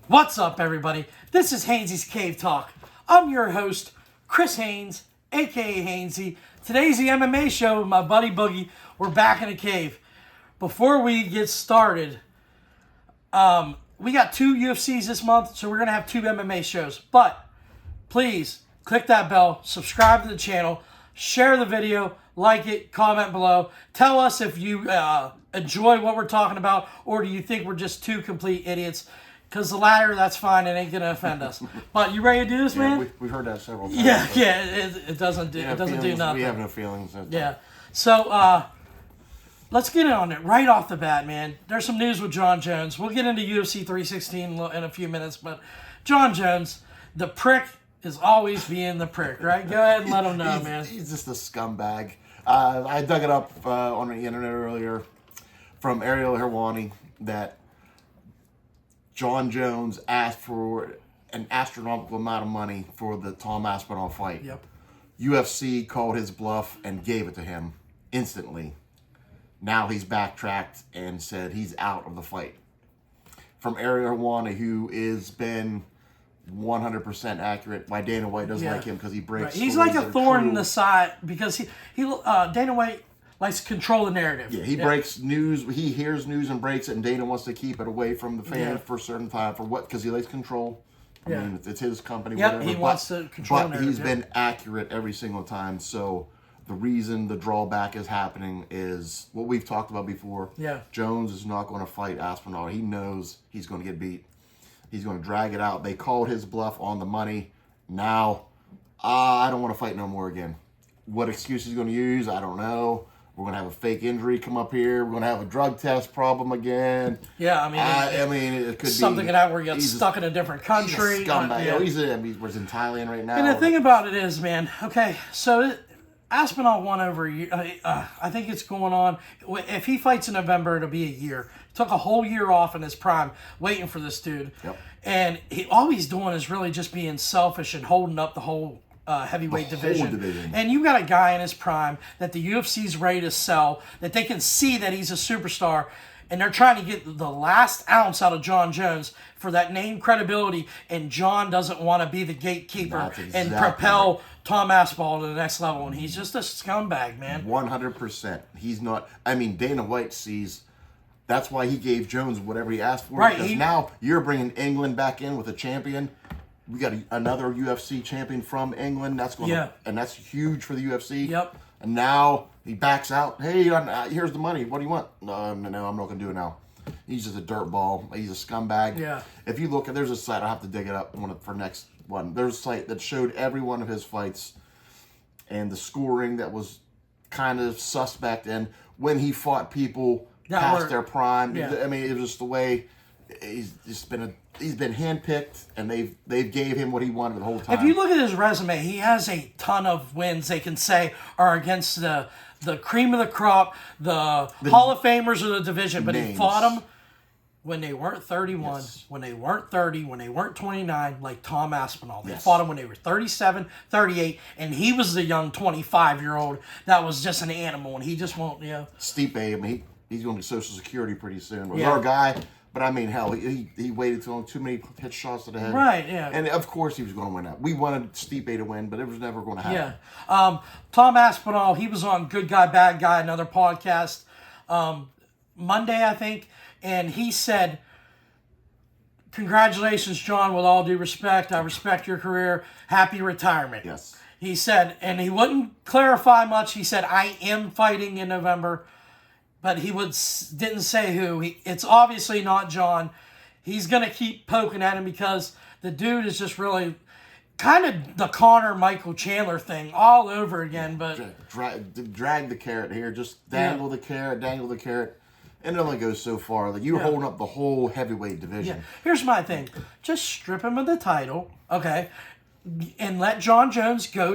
What's up, everybody? This is Hainsey's Cave Talk. I'm your host, Chris Haynes, a.k.a. Hainsey. Today's the MMA show with my buddy Boogie. We're back in the cave. Before we get started, we got 2 UFCs this month, so we're going to have 2 MMA shows. But please, click that bell, subscribe to the channel, share the video, like it, comment below. Tell us if you enjoy what we're talking about, or do you think we're just 2 complete idiots. Because the latter, that's fine. It ain't going to offend us. But you ready to do this, man? We've heard that several times. It doesn't do nothing. We have no feelings. Yeah. So, let's get on it right off the bat, man. There's some news with Jon Jones. We'll get into UFC 316 in a few minutes. But Jon Jones, the prick is always being the prick, right? Go ahead and let him know, man. He's just a scumbag. I dug it up on the internet earlier from Ariel Helwani that Jon Jones asked for an astronomical amount of money for the Tom Aspinall fight. Yep. UFC called his bluff and gave it to him instantly. Now he's backtracked and said he's out of the fight. From Ariel Helwani, who has been 100% accurate. Why Dana White doesn't like him because he breaks. Right. He's like a thorn in the side because he Dana White likes to control the narrative. Yeah, he breaks news. He hears news and breaks it, and Dana wants to keep it away from the fans for a certain time. For what? Because he likes control. I mean, it's his company. Yep, whatever. He wants to control the narrative. But he's been accurate every single time. So the reason the drawback is happening is what we've talked about before. Yeah. Jones is not going to fight Aspinall. He knows he's going to get beat. He's going to drag it out. They called his bluff on the money. Now, I don't want to fight no more again. What excuse he's going to use, I don't know. We're going to have a fake injury come up here. We're going to have a drug test problem again. Yeah, I mean, it could something be like that where you get stuck in a different country. He's a scumbag. He's in Thailand right now. And the thing about it is, man, okay, so Aspinall won over a year. I think it's going on. If he fights in November, it'll be a year. Took a whole year off in his prime waiting for this dude. Yep. And all he's doing is really just being selfish and holding up the whole heavyweight division. And you got a guy in his prime that the UFC's ready to sell, that they can see that he's a superstar, and they're trying to get the last ounce out of Jon Jones for that name credibility, and Jon doesn't want to be the gatekeeper and propel Tom Aspinall to the next level, and he's just a scumbag, man. 100%. He's not. I mean, Dana White sees. That's why he gave Jones whatever he asked for. Right. Because now you're bringing England back in with a champion. We got another UFC champion from England. That's going and that's huge for the UFC. Yep. And now he backs out. Hey, here's the money. What do you want? No, I'm not going to do it now. He's just a dirtball. He's a scumbag. Yeah. If you look at, there's a site, I'll have to dig it up for next one. There's a site that showed every one of his fights and the scoring that was kind of suspect. And when he fought people past their prime, I mean, it was just the way he's been handpicked, and they've gave him what he wanted the whole time. If you look at his resume, he has a ton of wins they can say are against the cream of the crop, the Hall of Famers of the division, but he fought them when they weren't 31, when they weren't 30, when they weren't 29, like Tom Aspinall. They fought him when they were 37, 38, and he was the young 25-year-old that was just an animal, and he just won't, Stipe, I mean, he's going to Social Security pretty soon. Was our guy. But I mean, hell, he waited too many hit shots to the head. Right, yeah. And of course he was going to win that. We wanted Stipe to win, but it was never going to happen. Yeah. Tom Aspinall, he was on Good Guy, Bad Guy, another podcast, Monday, I think, and he said, "Congratulations, Jon, with all due respect. I respect your career. Happy retirement." Yes. He said, and he wouldn't clarify much. He said, "I am fighting in November." But he didn't say who. It's obviously not Jon. He's going to keep poking at him because the dude is just really kind of the Conor Michael Chandler thing all over again. But drag the carrot here. Just dangle the carrot, And it only goes so far. Like you're holding up the whole heavyweight division. Yeah. Here's my thing. Just strip him of the title, okay? And let Jon Jones go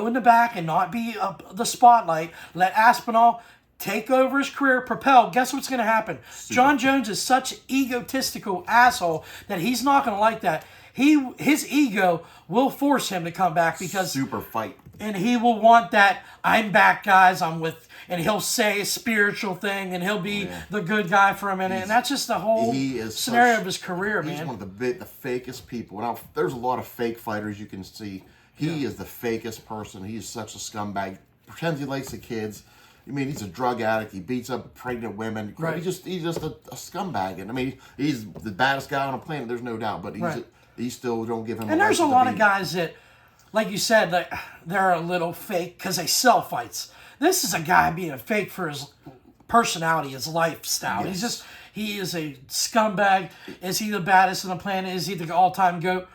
in the back and not be the spotlight. Let Aspinall take over his career, propel. Guess what's going to happen? Jon Jones is such an egotistical asshole that he's not going to like that. His ego will force him to come back because super fight. And he will want that, I'm back, guys, I'm with, and he'll say a spiritual thing, and he'll be the good guy for a minute. And that's just the whole scenario of his career, man. He's one of the fakest people. Now, there's a lot of fake fighters you can see. He is the fakest person. He is such a scumbag. Pretends he likes the kids. I mean, he's a drug addict. He beats up pregnant women. Right. He's just a scumbag. And I mean, he's the baddest guy on the planet. There's no doubt. But he still don't give him. And there's a lot of guys that, like you said, like, they're a little fake because they sell fights. This is a guy being a fake for his personality, his lifestyle. Yes. He is a scumbag. Is he the baddest on the planet? Is he the all-time GOAT?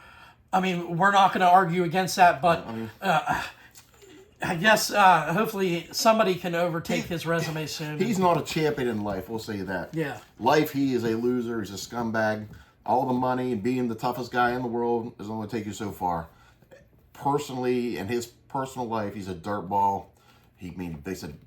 I mean, we're not going to argue against that, but I guess hopefully somebody can overtake his resume soon. He's not a champion in life, we'll say that. Yeah. Life, he is a loser. He's a scumbag. All the money and being the toughest guy in the world is only going to take you so far. Personally, in his personal life, he's a dirtball. They said,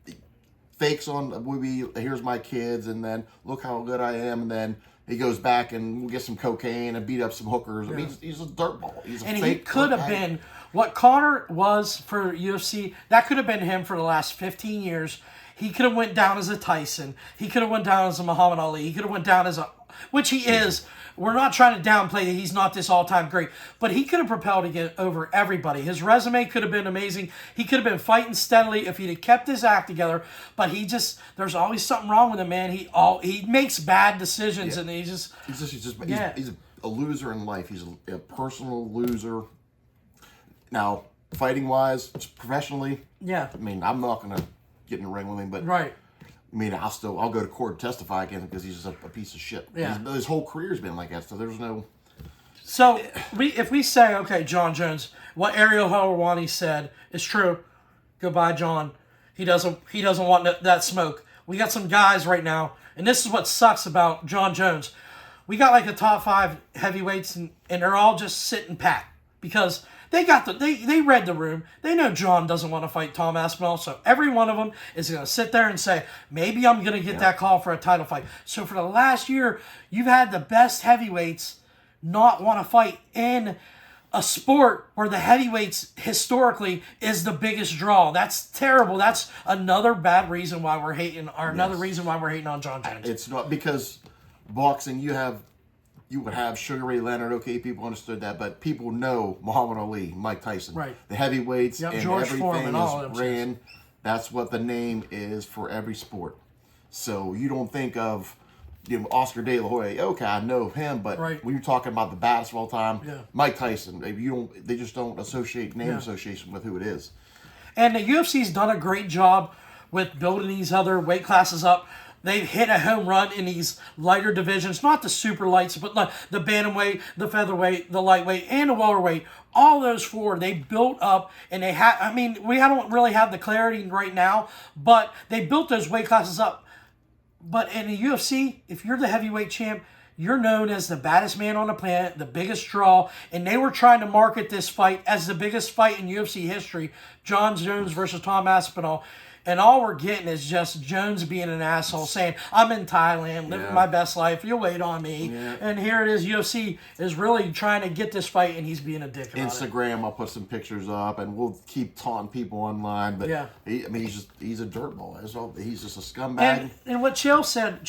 fakes on the movie, here's my kids, and then look how good I am, and then he goes back and we'll get some cocaine and beat up some hookers. I mean, he's a dirtball. He's a fake. And he could have been what Conor was for UFC. That could have been him for the last 15 years. He could have went down as a Tyson. He could have went down as a Muhammad Ali. He could have went down as a, which he is. We're not trying to downplay that he's not this all-time great, but he could have propelled to get over everybody. His resume could have been amazing. He could have been fighting steadily if he'd have kept his act together, but there's always something wrong with him, man. He makes bad decisions, and he's a loser in life. He's a personal loser. Now, fighting-wise, professionally, I mean, I'm not going to get in the ring with him, but right. I mean, I'll go to court and testify against him because he's just a piece of shit. Yeah. His whole career's been like that, so there's no... So, if we say, okay, Jon Jones, what Ariel Helwani said is true, goodbye, Jon. He doesn't want that smoke. We got some guys right now, and this is what sucks about Jon Jones. We got like the top 5 heavyweights, and they're all just sitting pat because... They read the room. They know Jon doesn't want to fight Tom Aspinall, so every one of them is going to sit there and say, maybe I'm going to get that call for a title fight. So for the last year, you've had the best heavyweights not want to fight in a sport where the heavyweights historically is the biggest draw. That's terrible. That's another bad reason why we're hating, or another reason why we're hating on Jon Jones. It's not because boxing, you would have Sugar Ray Leonard, okay, people understood that, but people know Muhammad Ali, Mike Tyson. Right. The heavyweights and George everything Foreman, all of them. ran. That's what the name is for every sport. So you don't think of Oscar De La Hoya, okay, I know him, but when you're talking about the baddest of all time, Mike Tyson, they just don't associate name association with who it is. And the UFC's done a great job with building these other weight classes up. They've hit a home run in these lighter divisions, not the super lights, but like the bantamweight, the featherweight, the lightweight, and the welterweight. All those 4, they built up, and we don't really have the clarity right now, but they built those weight classes up. But in the UFC, if you're the heavyweight champ, you're known as the baddest man on the planet, the biggest draw, and they were trying to market this fight as the biggest fight in UFC history, Jon Jones versus Tom Aspinall. And all we're getting is just Jones being an asshole saying, I'm in Thailand, living my best life, you'll wait on me. Yeah. And here it is, UFC is really trying to get this fight, and he's being a dick about Instagram, I'll put some pictures up, and we'll keep taunting people online. But he's a dirtball. He's just a scumbag. And what Chael said,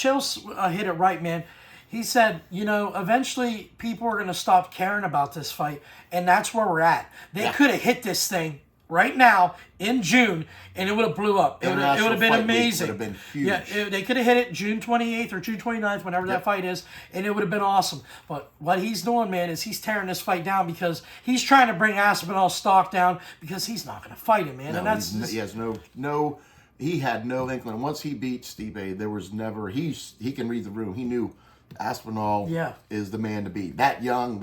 hit it right, man. He said, eventually people are going to stop caring about this fight, and that's where we're at. They could have hit this thing right now in June, and it would have blew up. It would have been amazing. Would have been huge. Yeah, they could have hit it June 28th or June 29th, whenever that fight is, and it would have been awesome. But what he's doing, man, is he's tearing this fight down because he's trying to bring Aspinall's stock down because he's not going to fight him, man. No, and that's he had no inkling. Once he beat Stipe, there was never he can read the room. He knew Aspinall is the man to beat. That young,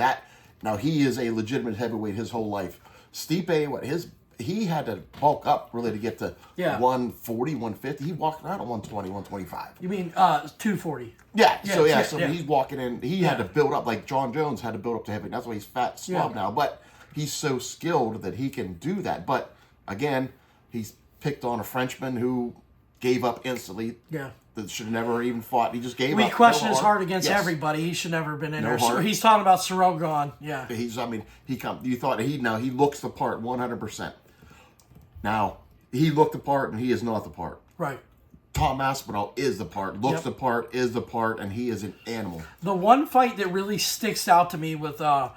now he is a legitimate heavyweight his whole life. Stipe, he had to bulk up really to get to 140, 150. He walked around at 120, 125. You mean 240? Yeah. So he's walking in. He had to build up like Jon Jones had to build up to heavy. That's why he's fat slob now. But he's so skilled that he can do that. But again, he's picked on a Frenchman who gave up instantly. Yeah. That should have never even fought. He just gave up. We question his heart against everybody. He should never have been in there. So he's talking about Ciryl Gane. Yeah. You thought he looks the part 100%. Now, he looked the part, and he is not the part. Right. Tom Aspinall is the part, looks the part, is the part, and he is an animal. The one fight that really sticks out to me with Tom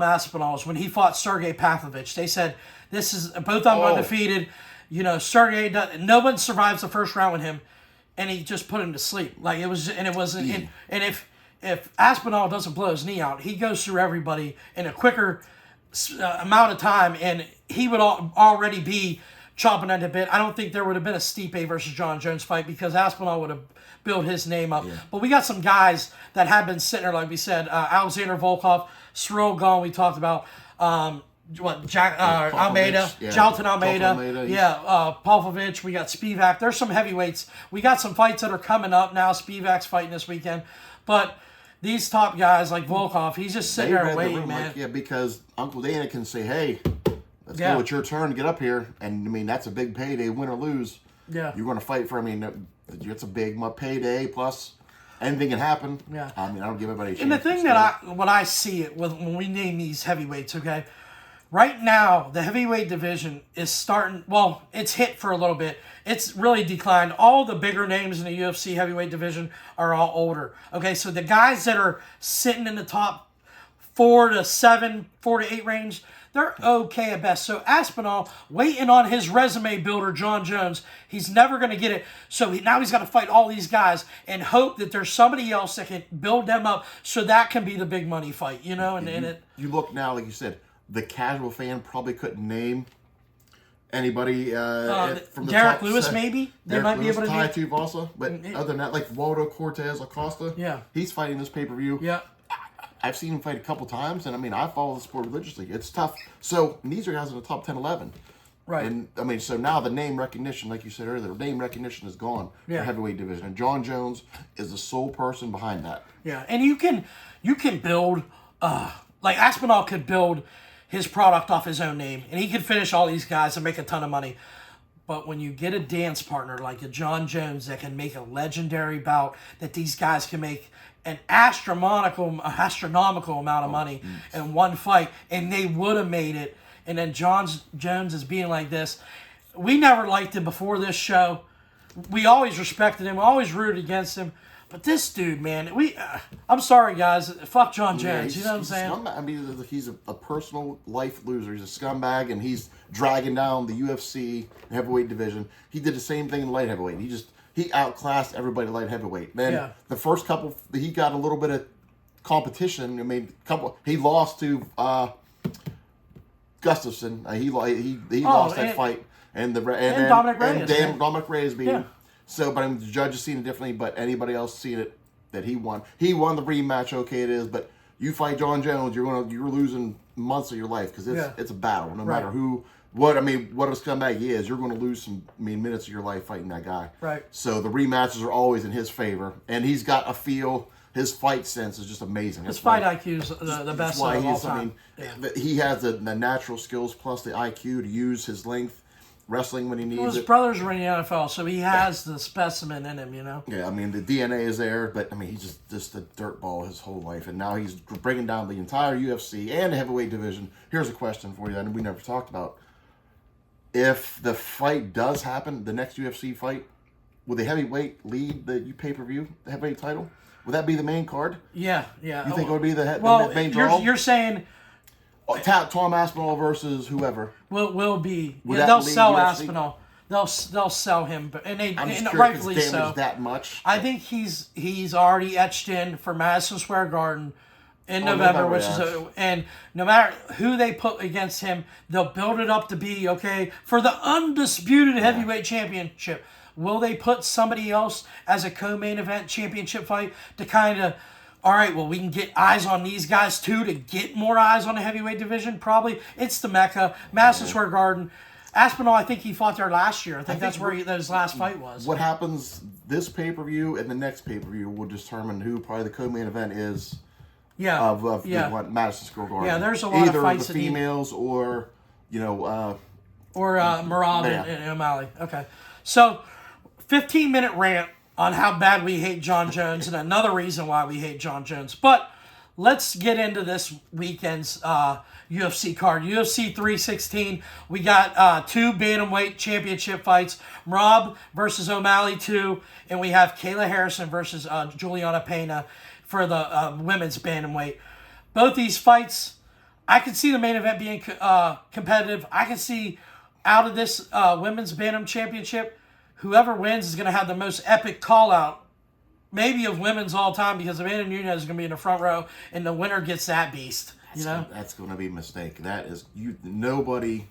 Aspinall is when he fought Sergey Pavlovich. They said, this is, both of them undefeated. You know, Sergey, no one survives the first round with him, and he just put him to sleep. Like, it was, and it wasn't, and if Aspinall doesn't blow his knee out, he goes through everybody in a quicker amount of time, and he would already be chomping at the bit. I don't think there would have been a Stipe versus Jon Jones fight because Aspinall would have built his name up. Yeah. But we got some guys that have been sitting there, like we said, Alexander Volkov, Cyril Gane, we talked about, Almeida, Jalton Almeida, Pavlovich, we got Spivak. There's some heavyweights. We got some fights that are coming up now. Spivak's fighting this weekend. But these top guys like Volkov, he's just sitting there waiting, man. Like, because Uncle Dana can say, hey, let's go. It's your turn to get up here. And, I mean, that's a big payday, win or lose. Yeah. You're going to fight for, I mean, it's a big payday, plus anything can happen. Yeah. I mean, I don't give anybody a chance. And the thing when I see it, when we name these heavyweights, okay, right now, the heavyweight division is starting, well, it's hit for a little bit. It's really declined. All the bigger names in the UFC heavyweight division are all older. Okay, so the guys that are sitting in the top 4 to 7, 4 to 8 range, they're okay at best. So Aspinall, waiting on his resume builder, Jon Jones, he's never going to get it. So now he's got to fight all these guys and hope that there's somebody else that can build them up so that can be the big money fight, you know? You look now, like you said, the casual fan probably couldn't name anybody from the Derek top Lewis, maybe? They might be able to Tai Tuivasa, but other than that, like Waldo Cortez Acosta, he's fighting this pay-per-view. Yeah. I've seen him fight a couple times, and I mean, I follow the sport religiously. It's tough. So, these are guys in the top 10, 11. Right. And, I mean, so now the name recognition, like you said earlier, the name recognition is gone for heavyweight division. And Jon Jones is the sole person behind that. Yeah, and you can build, like Aspinall could build his product off his own name, and he could finish all these guys and make a ton of money. But when you get a dance partner like a Jon Jones that can make a legendary bout, that these guys can make an astronomical amount of money in one fight, and they would have made it. And then Jones is being like this. We never liked him before this show. We always respected him. We always rooted against him. But this dude, man, I'm sorry, guys. Fuck Jon Jones. You know what I'm saying? I mean, he's a personal life loser. He's a scumbag, and he's dragging down the UFC heavyweight division. He did the same thing in light heavyweight. He outclassed everybody light heavyweight. Then the first couple, he got a little bit of competition. I mean, he lost to Gustafsson. He lost that fight, and Dominic Reyes. And Dominic Reyes beat him. So, but I mean, the judges seen it differently. But anybody else seen it that he won? He won the rematch. Okay, it is. But you fight Jon Jones, you're losing months of your life because it's a battle. No matter what a scumbag he is, you're going to lose some minutes of your life fighting that guy. Right. So the rematches are always in his favor, and he's got a feel. His fight sense is just amazing. His fight IQ is the best of all time. He has the natural skills plus the IQ to use his length. Wrestling when he needs his brothers were in the NFL, so he has the specimen in him, you know? Yeah, I mean, the DNA is there, but, I mean, he's just a dirtball his whole life, and now he's bringing down the entire UFC and the heavyweight division. Here's a question for you that we never talked about. If the fight does happen, the next UFC fight, will the heavyweight lead the pay-per-view, the heavyweight title? Would that be the main card? Yeah. You think it would be the main draw? You're saying... Tom Aspinall versus whoever will be. They'll sell UFC? Aspinall. They'll sell him, and rightfully so. That much. I think he's already etched in for Madison Square Garden in November, and no matter who they put against him, they'll build it up to be okay for the undisputed heavyweight championship. Will they put somebody else as a co-main event championship fight to kind of? All right, well, we can get eyes on these guys, too, to get more eyes on the heavyweight division, probably. It's the Mecca, Madison Square Garden. Aspinall, I think he fought there last year. I think that's where his last fight was. What happens this pay-per-view and the next pay-per-view will determine who probably the co-main event is of Madison Square Garden. Yeah, there's a lot of fights. Either the females or, Merab and O'Malley. Okay. So, 15-minute rant on how bad we hate Jon Jones and another reason why we hate Jon Jones. But let's get into this weekend's UFC card. UFC 316. We got 2 bantamweight championship fights. Rob versus O'Malley 2, and we have Kayla Harrison versus Juliana Pena for the women's bantamweight. Both these fights, I could see the main event being competitive. I can see out of this women's bantam championship, whoever wins is going to have the most epic call-out, maybe of women's all time, because Amanda Nunes is going to be in the front row, and the winner gets that beast. That's going to be a mistake. That is nobody.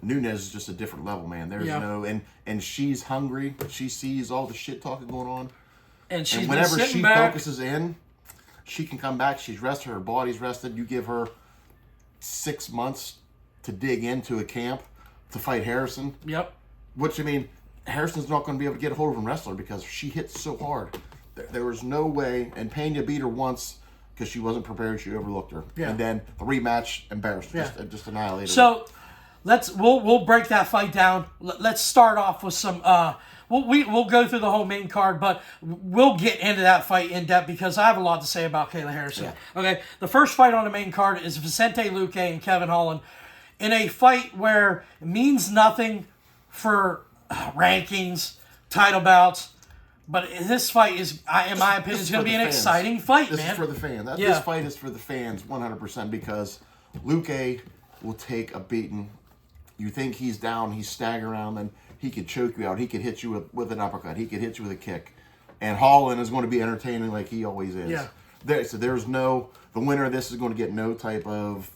Nunes is just a different level, man. There's and she's hungry. She sees all the shit talking going on, and whenever she back. focuses in, she can come back. She's rested. Her body's rested. You give her 6 months to dig into a camp to fight Harrison. Yep. Which, I mean, Harrison's not going to be able to get a hold of a wrestler because she hits so hard. There was no way, and Pena beat her once because she wasn't prepared. She overlooked her, and then the rematch embarrassed her, just annihilated her. So we'll break that fight down. Let's start off with some. We'll go through the whole main card, but we'll get into that fight in depth because I have a lot to say about Kayla Harrison. Yeah. Okay, the first fight on the main card is Vicente Luque and Kevin Holland in a fight where it means nothing for rankings, title bouts, but this fight is, in my opinion, is going to be an exciting fight, man. This is for the fans. This fight is for the fans 100% because Luque will take a beating. You think he's down, he's staggering around, then he could choke you out. He could hit you with an uppercut. He could hit you with a kick. And Holland is going to be entertaining like he always is. Yeah. The winner of this is going to get no type of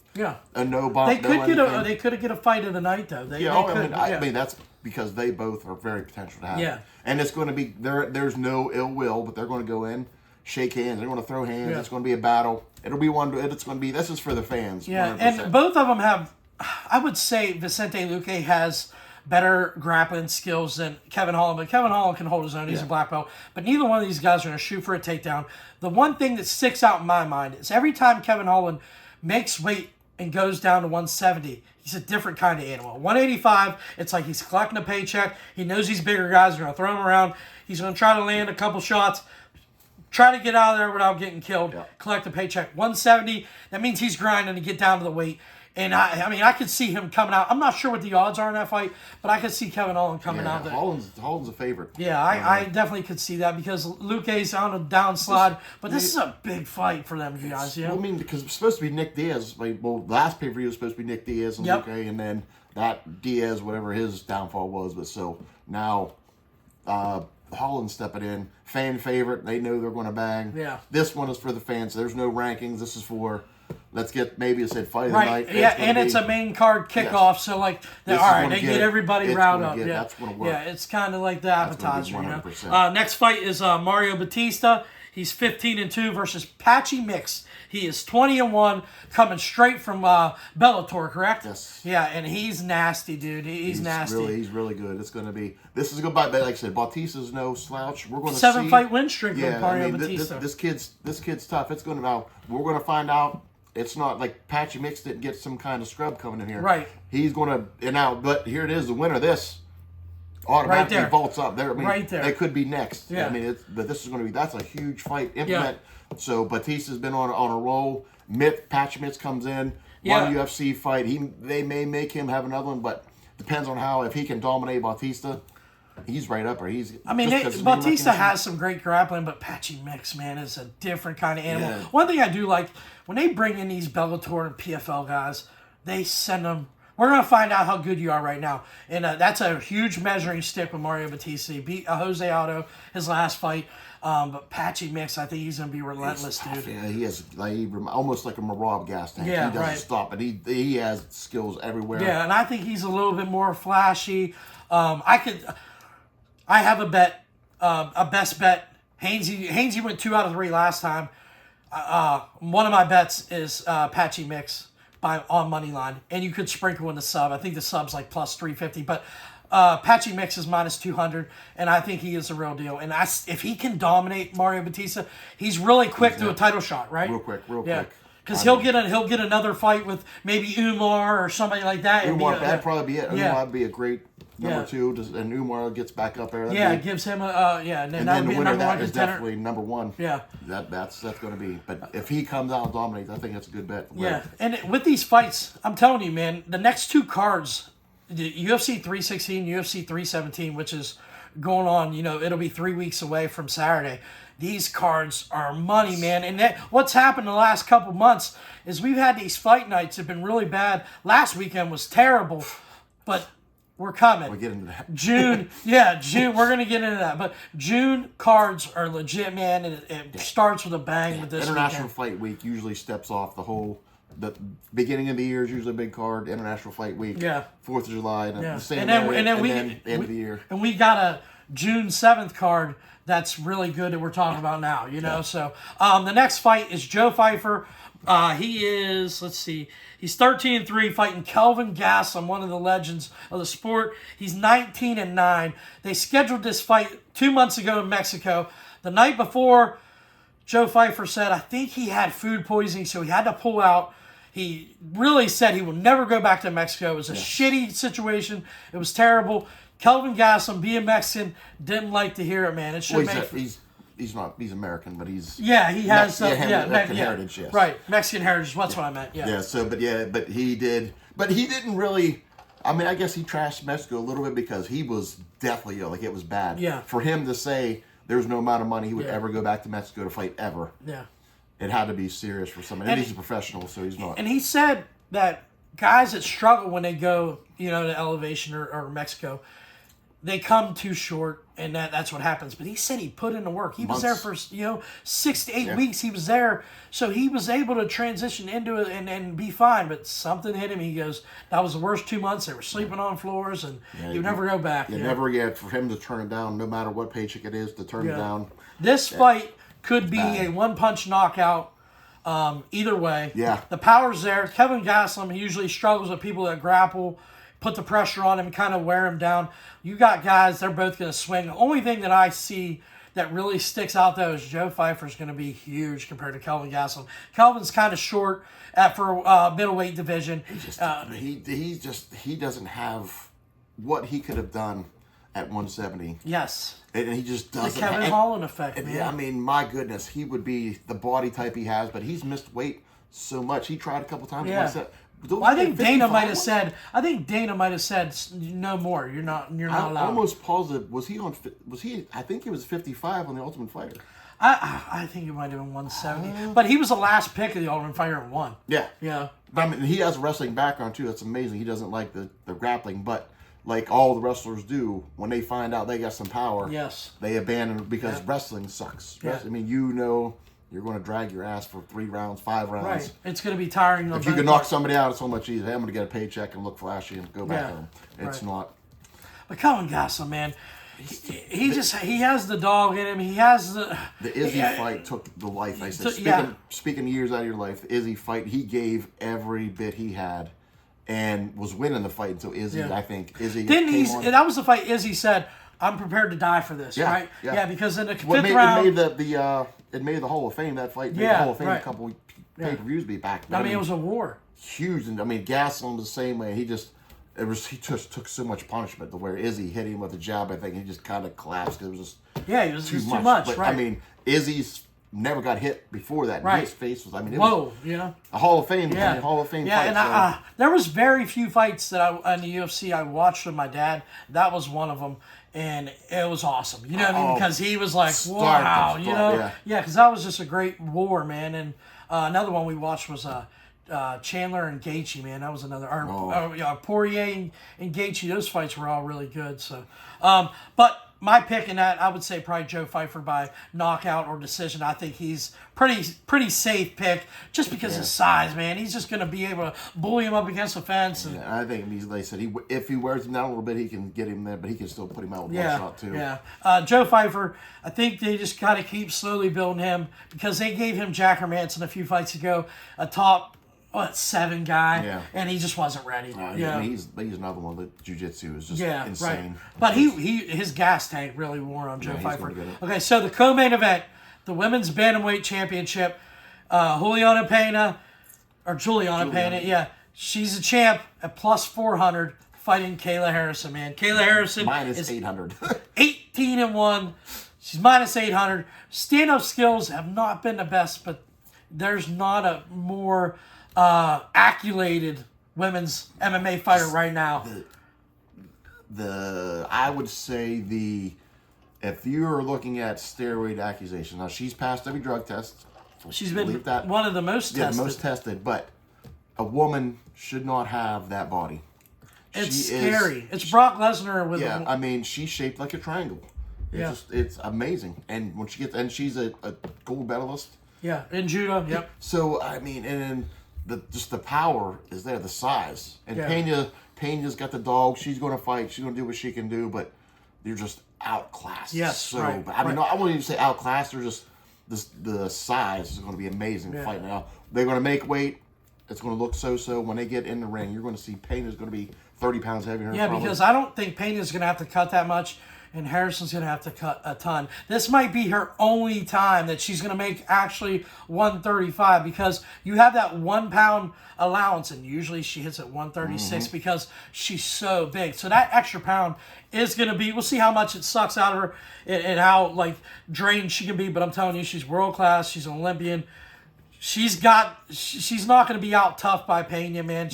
a no bump. They could get a fight of the night though. I mean that's because they both are very potential to have. Yeah. And it's going to be there's no ill will, but they're going to go in, shake hands. They're going to throw hands. It's going to be a battle. It'll be one. It's going to be. This is for the fans. Yeah, 100%. and both of them have. I would say Vicente Luque has better grappling skills than Kevin Holland, but Kevin Holland can hold his own. He's a black belt. But neither one of these guys are going to shoot for a takedown. The one thing that sticks out in my mind is every time Kevin Holland makes weight and goes down to 170, he's a different kind of animal. 185, it's like he's collecting a paycheck. He knows these bigger guys are going to throw him around. He's going to try to land a couple shots, try to get out of there without getting killed, collect a paycheck. 170, that means he's grinding to get down to the weight. And I could see him coming out. I'm not sure what the odds are in that fight, but I could see Kevin Holland coming out there. Holland's a favorite. Yeah, I definitely could see that because Luque's on a downslide, but this is a big fight for them guys. Well, I mean, because it's supposed to be Nick Diaz. Last pay-per-view was supposed to be Nick Diaz and Luque, and then that Diaz, whatever his downfall was. But so now Holland stepping in, fan favorite. They know they're going to bang. Yeah. This one is for the fans. There's no rankings. This is for... Let's get maybe it said fight of the night. It's a main card kickoff, so like they get everybody riled up. That's gonna work. Yeah, it's kind of like the appetizer. Next fight is Mario Batista. He's 15-2 versus Patchy Mix. He is 20-1, coming straight from Bellator, correct? Yes. Yeah, and he's nasty, dude. He's nasty. He's really good. This is a good fight. Like I said, Bautista's no slouch. We're going to 7-fight win streak with Mario Batista. This kid's tough. It's going to we're going to find out. It's not like Patchy Mix didn't get some kind of scrub coming in here. Right. He's going to but here it is. The winner of this automatically vaults up there. Right there. They could be next. Yeah. But this is going to be that's a huge fight. So Batista's been on a roll. Patchy Mix comes in. One UFC fight. They may make him have another one, but depends on if he can dominate Batista. He's right up there. Batista has some great grappling, but Patchy Mix, man, is a different kind of animal. Yeah. One thing I do like, when they bring in these Bellator and PFL guys, they send them... We're going to find out how good you are right now. And that's a huge measuring stick with Mario Batista. He beat Jose Aldo his last fight. But Patchy Mix, I think he's going to be relentless, dude. Yeah, he has almost like a Marab gas tank. Yeah, he doesn't stop, but he has skills everywhere. Yeah, and I think he's a little bit more flashy. I have a bet, a best bet. Hainsey went 2 out of 3 last time. One of my bets is Patchy Mix on money line, and you could sprinkle in the sub. I think the sub's like plus 350, but Patchy Mix is minus 200, and I think he is the real deal. And if he can dominate Mario Batista, he's really quick to a title shot, right? Real quick. Because he'll get another fight with maybe Umar or somebody like that. That'd probably be it. Yeah. Umar would be a great number two, and Umar gets back up there. It gives him and then the winner of that is contender. definitely number one. Yeah. That's going to be. But if he comes out and dominates, I think that's a good bet. Yeah, and with these fights, I'm telling you, man, the next two cards, the UFC 316, UFC 317, which is going on, it'll be 3 weeks away from Saturday. These cards are money, man. And what's happened the last couple months is we've had these fight nights have been really bad. Last weekend was terrible, but we're coming. We'll get into that. June, we're going to get into that. But June cards are legit, man, and it starts with a bang with this International weekend. Fight Week usually steps off the beginning of the year is usually a big card. International Fight Week. Yeah. 4th of July. And the same and then end of the year. And we got a June 7th card that's really good that we're talking about now, So the next fight is Joe Pfeiffer. He is, let's see, he's 13-3 fighting Kelvin Gastelum, one of the legends of the sport. He's 19-9. They scheduled this fight 2 months ago in Mexico. The night before, Joe Pfeiffer said, I think he had food poisoning, so he had to pull out. He really said he will never go back to Mexico. It was a shitty situation. It was terrible. Kelvin Gastelum, being Mexican, didn't like to hear it, man. It should he's American, but he's he has Mexican heritage, yes. Right, Mexican heritage. That's what I meant. Yeah. But he didn't really. I mean, I guess he trashed Mexico a little bit because he was deathly ill. Like, it was bad. Yeah. For him to say there's no amount of money he would ever go back to Mexico to fight ever. Yeah. It had to be serious for somebody. And he's a professional, so he's not. And he said that guys that struggle when they go, to Elevation or Mexico, they come too short, and that's what happens. But he said he put in the work. He was there for 6 to 8 weeks. He was there, so he was able to transition into it and be fine. But something hit him. He goes, that was the worst 2 months. They were sleeping on floors, and he'd never go back. Never get for him to turn it down, no matter what paycheck it is, to turn it down. This fight could be a one-punch knockout. Either way, the power's there. Kevin Gastelum usually struggles with people that grapple, put the pressure on him, kind of wear him down. You got guys, they're both going to swing. The only thing that I see that really sticks out, though, is Joe Pfeiffer's going to be huge compared to Kelvin Gastelum. Kelvin's kind of short for middleweight division. He doesn't have what he could have done at 170. Yes. And he just doesn't. The Kevin Holland effect, man. Yeah, I mean, my goodness, he would be the body type he has, but he's missed weight so much. He tried a couple times. Yeah. I think Dana might have said. No more. You're not allowed. I'm almost positive. Was he? I think he was 55 on the Ultimate Fighter. I think he might have been 170, but he was the last pick of the Ultimate Fighter and won. Yeah. Yeah. But I mean, he has a wrestling background too. That's amazing. He doesn't like the grappling, but like all the wrestlers do, when they find out they got some power, they abandon it because wrestling sucks. Yeah. I mean, you're going to drag your ass for 3 rounds, 5 rounds. Right. It's going to be tiring. If you can knock somebody out, it's so much easier. Hey, I'm going to get a paycheck and look flashy and go back home. It's not. But Kelvin Gastelum, man, he has the dog in him. He has the Izzy fight took the life. I said, speaking years out of your life, the Izzy fight, he gave every bit he had and was winning the fight until Izzy. I think Izzy that was the fight. Izzy said, "I'm prepared to die for this." Right? Yeah, because in the fifth round, it made the Hall of Fame. That fight made the Hall of Fame a couple pay-per-views be back. But, I mean, it was a war. Huge, and I mean, Gastelum was the same way. He just took so much punishment to where Izzy hit him with a jab. I think he just kind of collapsed. It was just it was too much. But, right. I mean, Izzy's never got hit before that. Right. His face was. I mean, it was a Hall of Fame. Hall of Fame. Yeah, fight, and there was very few fights that in the UFC I watched with my dad. That was one of them. And it was awesome, you know what I mean? Because he was like, wow, because that was just a great war, man. And another one we watched was Chandler and Gaethje, man. That was another. Poirier and Gaethje, those fights were all really good. So, but my pick in that, I would say probably Joe Pfeiffer by knockout or decision. I think he's pretty safe pick just because of his size, man. He's just going to be able to bully him up against the fence. And, I think like I said, if he wears him down a little bit, he can get him there, but he can still put him out with one shot too. Yeah. Joe Pfeiffer, I think they just got to keep slowly building him because they gave him Jack Hermanson a few fights ago, a top 7 guy, and he just wasn't ready. I mean, he's another one. The jiu-jitsu is just insane. Right. But his gas tank really wore on Joe Pfeiffer. Okay, so the co-main event, the women's bantamweight championship, Juliana Pena or Juliana Pena. Yeah, she's a champ at plus 400 fighting Kayla Harrison. Man, Kayla Harrison minus 800. 18-1. She's minus 800. Stand-up skills have not been the best, but there's not a more accolated women's MMA fighter right now. I would say if you're looking at steroid accusations, now she's passed every drug test. So she's been one of the most tested. Yeah, the most tested, but a woman should not have that body. It's scary. It's Brock Lesnar with I mean, she's shaped like a triangle. It's amazing. And when she gets, and she's a gold medalist. Yeah, in judo. Yep. So I mean, and just the power is there, the size. And Pena's got the dog. She's going to fight. She's going to do what she can do. But they're just outclassed. Yes. So, right. I mean, I wouldn't even say outclassed. They're just the size is going to be amazing fight now. They're going to make weight. It's going to look so. When they get in the ring, you're going to see Pena's going to be 30 pounds heavier. Yeah, because I don't think Pena's going to have to cut that much, and Harrison's going to have to cut a ton. This might be her only time that she's going to make actually 135 because you have that 1 pound allowance, and usually she hits at 136 because she's so big. So that extra pound is going to be, we'll see how much it sucks out of her and how drained she can be, but I'm telling you, she's world class. She's an Olympian. She's not going to be out tough by Pena, man.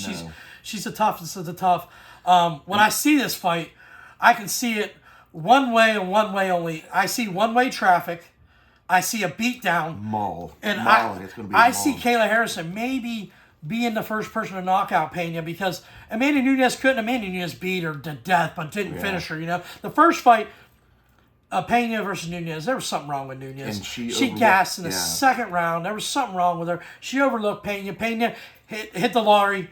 She's the toughest of the tough. When I see this fight, I can see it one way and one way only. I see one-way traffic. I see a beatdown. I see Kayla Harrison maybe being the first person to knock out Pena because Amanda Nunes beat her to death but didn't finish her. The first fight, Pena versus Nunes, there was something wrong with Nunes. And she gassed in the second round. There was something wrong with her. She overlooked Pena. Pena hit the lottery.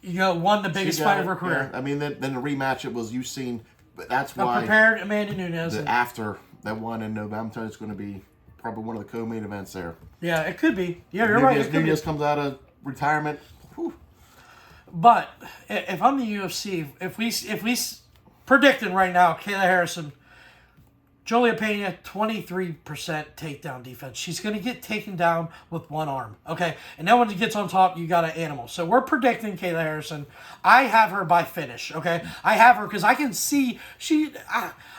Won the biggest fight of her career. Yeah. I mean, then the rematch, you've seen, but that's why. Prepared Amanda Nunes. After that one in November, it's going to be probably one of the co-main events there. Yeah, it could be. Yeah, you're right. Nunes comes out of retirement. Whew. But if I'm the UFC, if we predicting right now, Kayla Harrison, Julia Pena, 23% takedown defense. She's going to get taken down with one arm, okay? And then when it gets on top, you got an animal. So we're predicting Kayla Harrison. I have her by finish, okay? I have her because I can see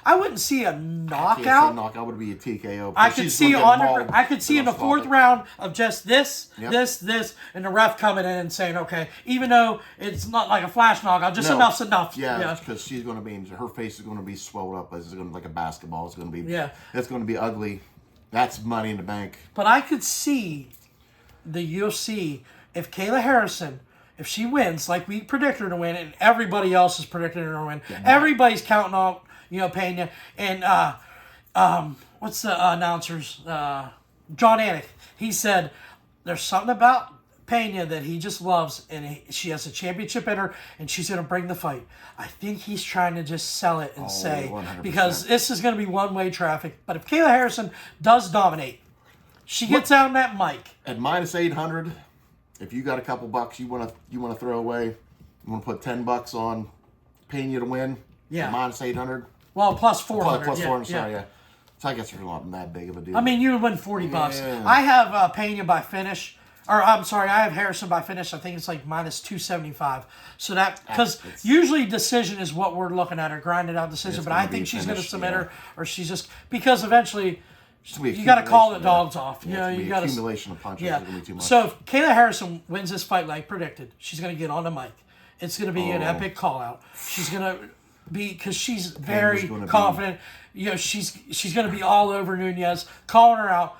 I wouldn't see a knockout. Knockout would be a TKO. I could see in the fourth round of just this, and the ref coming in and saying, okay, even though it's not like a flash knockout, just enough's enough. Yeah, because she's going to be, her face is going to be swelled up. It's going to be like a basketball. It's going to be, it's going to be ugly. That's Money in the Bank. But I could see the UFC, if Kayla Harrison, if she wins, like we predicted her to win, and everybody else is predicting her to win, everybody's counting on, Pena. And what's the announcer's? John Anik. He said, there's something about Pena that he just loves, and she has a championship in her, and she's going to bring the fight. I think he's trying to just sell it and say, 100%. because this is going to be one-way traffic. But if Kayla Harrison does dominate, she gets out on that mic. At minus 800, if you got a couple bucks you want to throw away, you want to put $10 on Pena to win. Yeah. At minus 800. Well, plus 400. Plus 400. Sorry, yeah. So I guess you're not that big of a deal. I mean, you would win $40. I have Pena by finish. Or, I'm sorry, I have Harrison by finish. I think it's like minus 275. So that, because usually decision is what we're looking at, or grinded out decision. But I think she's going to submit her, or she's just, because eventually you got to call the dogs off. You got to accumulation of punches. Yeah. Is gonna be too much. So if Kayla Harrison wins this fight like predicted, she's going to get on the mic. It's going to be an epic call out. She's going to be, because she's very confident. She's going to be all over Nunes, calling her out.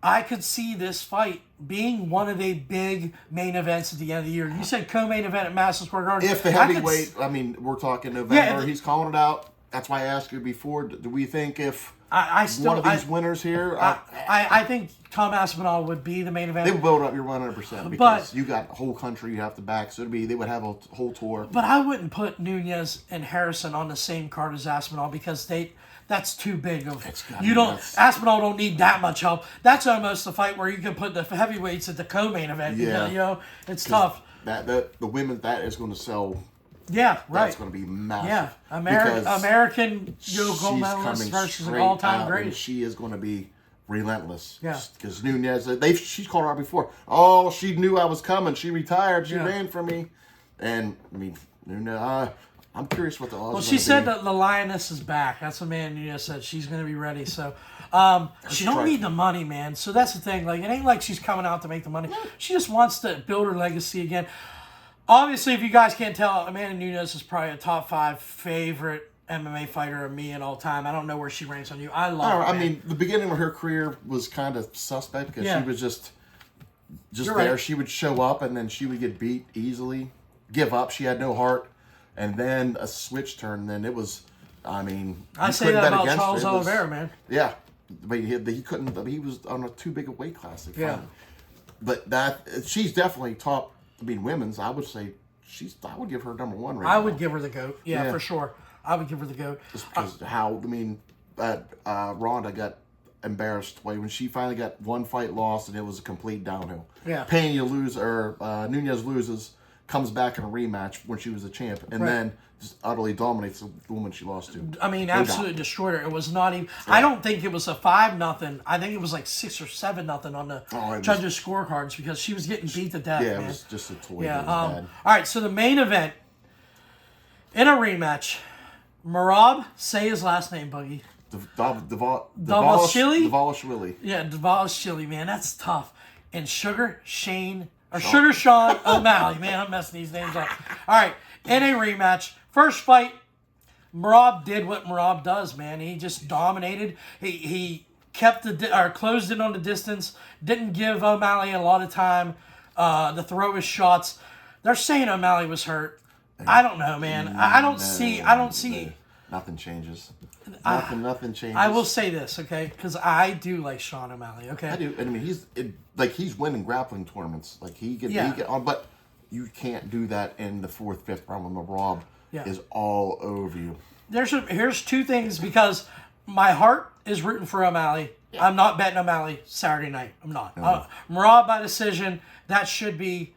I could see this fight being one of the big main events at the end of the year. You said co-main event at Madison Square Garden. If the heavyweight, we're talking November, he's calling it out. That's why I asked you before. Do we think if one of these winners here... I think Tom Aspinall would be the main event. They would build up your 100% because you got a whole country you have to back. So they would have a whole tour. But I wouldn't put Nunes and Harrison on the same card as Aspinall because that's too big of. Aspinall don't need that much help. That's almost the fight where you can put the heavyweights at the co-main event. Yeah. It's tough. The women, that is going to sell. Yeah, right. That's going to be massive. Yeah, American gold medalist versus an all-time great. She is going to be relentless. Yeah. Because Nunez, she's called her out before. Oh, she knew I was coming. She retired. She ran from me. And, I mean, Nunez, I'm curious what the odds are. Well, she said that the Lioness is back. That's what man Nunez said. She's going to be ready. So, she don't need the money, man. So that's the thing. Like, it ain't like she's coming out to make the money. She just wants to build her legacy again. Obviously, if you guys can't tell, Amanda Nunes is probably a top 5 favorite MMA fighter of me in all time. I don't know where she ranks on you. I love her. I mean, the beginning of her career was kind of suspect because she was just You're there. right. She would show up and then she would get beat easily, give up. She had no heart. And then a switch turn. Then it was, I mean, I you say couldn't that bet about against her. Charles It was- Oliveira, man. Yeah, but he couldn't. He was on a too big a weight class. Yeah. But she's definitely top. I mean, women's. I would say I would give her number 1 right I now. would give her the GOAT. Yeah, for sure. I would give her the GOAT. Just because Ronda got embarrassed when she finally got one fight lost and it was a complete downhill. Yeah. Pena Nunez loses, comes back in a rematch when she was a champ, and then just utterly dominates the woman she lost to. I mean, absolutely destroyed her. It was not even. I don't think it was a 5-0. I think it was like 6 or 7-0 on the judges' scorecards because she was getting beat to death. Yeah, man. it was just a toy. Yeah. It was bad. All right. So the main event in a rematch, Merab, say his last name, Buggy. Dvalishvili. Yeah, Dvalishvili, man, that's tough. And Sugar Sean O'Malley, man, I'm messing these names up. All right, in a rematch, first fight, Merab did what Merab does, man. He just dominated. He kept closed in on the distance. Didn't give O'Malley a lot of time to throw his shots. They're saying O'Malley was hurt. I don't know, man. I don't see. Nothing changes. Nothing changes. I will say this, okay? Because I do like Sean O'Malley, okay? I do. I mean, he's winning grappling tournaments. Like he get on, but you can't do that in the 4th, 5th round when Rob is all over you. Here's 2 things because my heart is rooting for O'Malley. Yeah. I'm not betting O'Malley Saturday night. I'm not. No. Merab by decision. That should be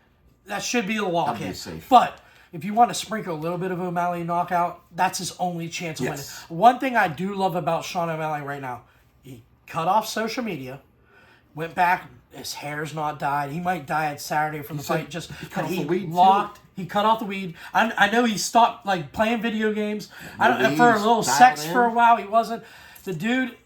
a lock in. But if you want to sprinkle a little bit of O'Malley knockout, that's his only chance of winning. One thing I do love about Sean O'Malley right now, he cut off social media, went back, his hair's not dyed. He might dye it Saturday from the fight. He cut off the weed. I know he stopped playing video games. For a little sex for a while. He wasn't. The dude,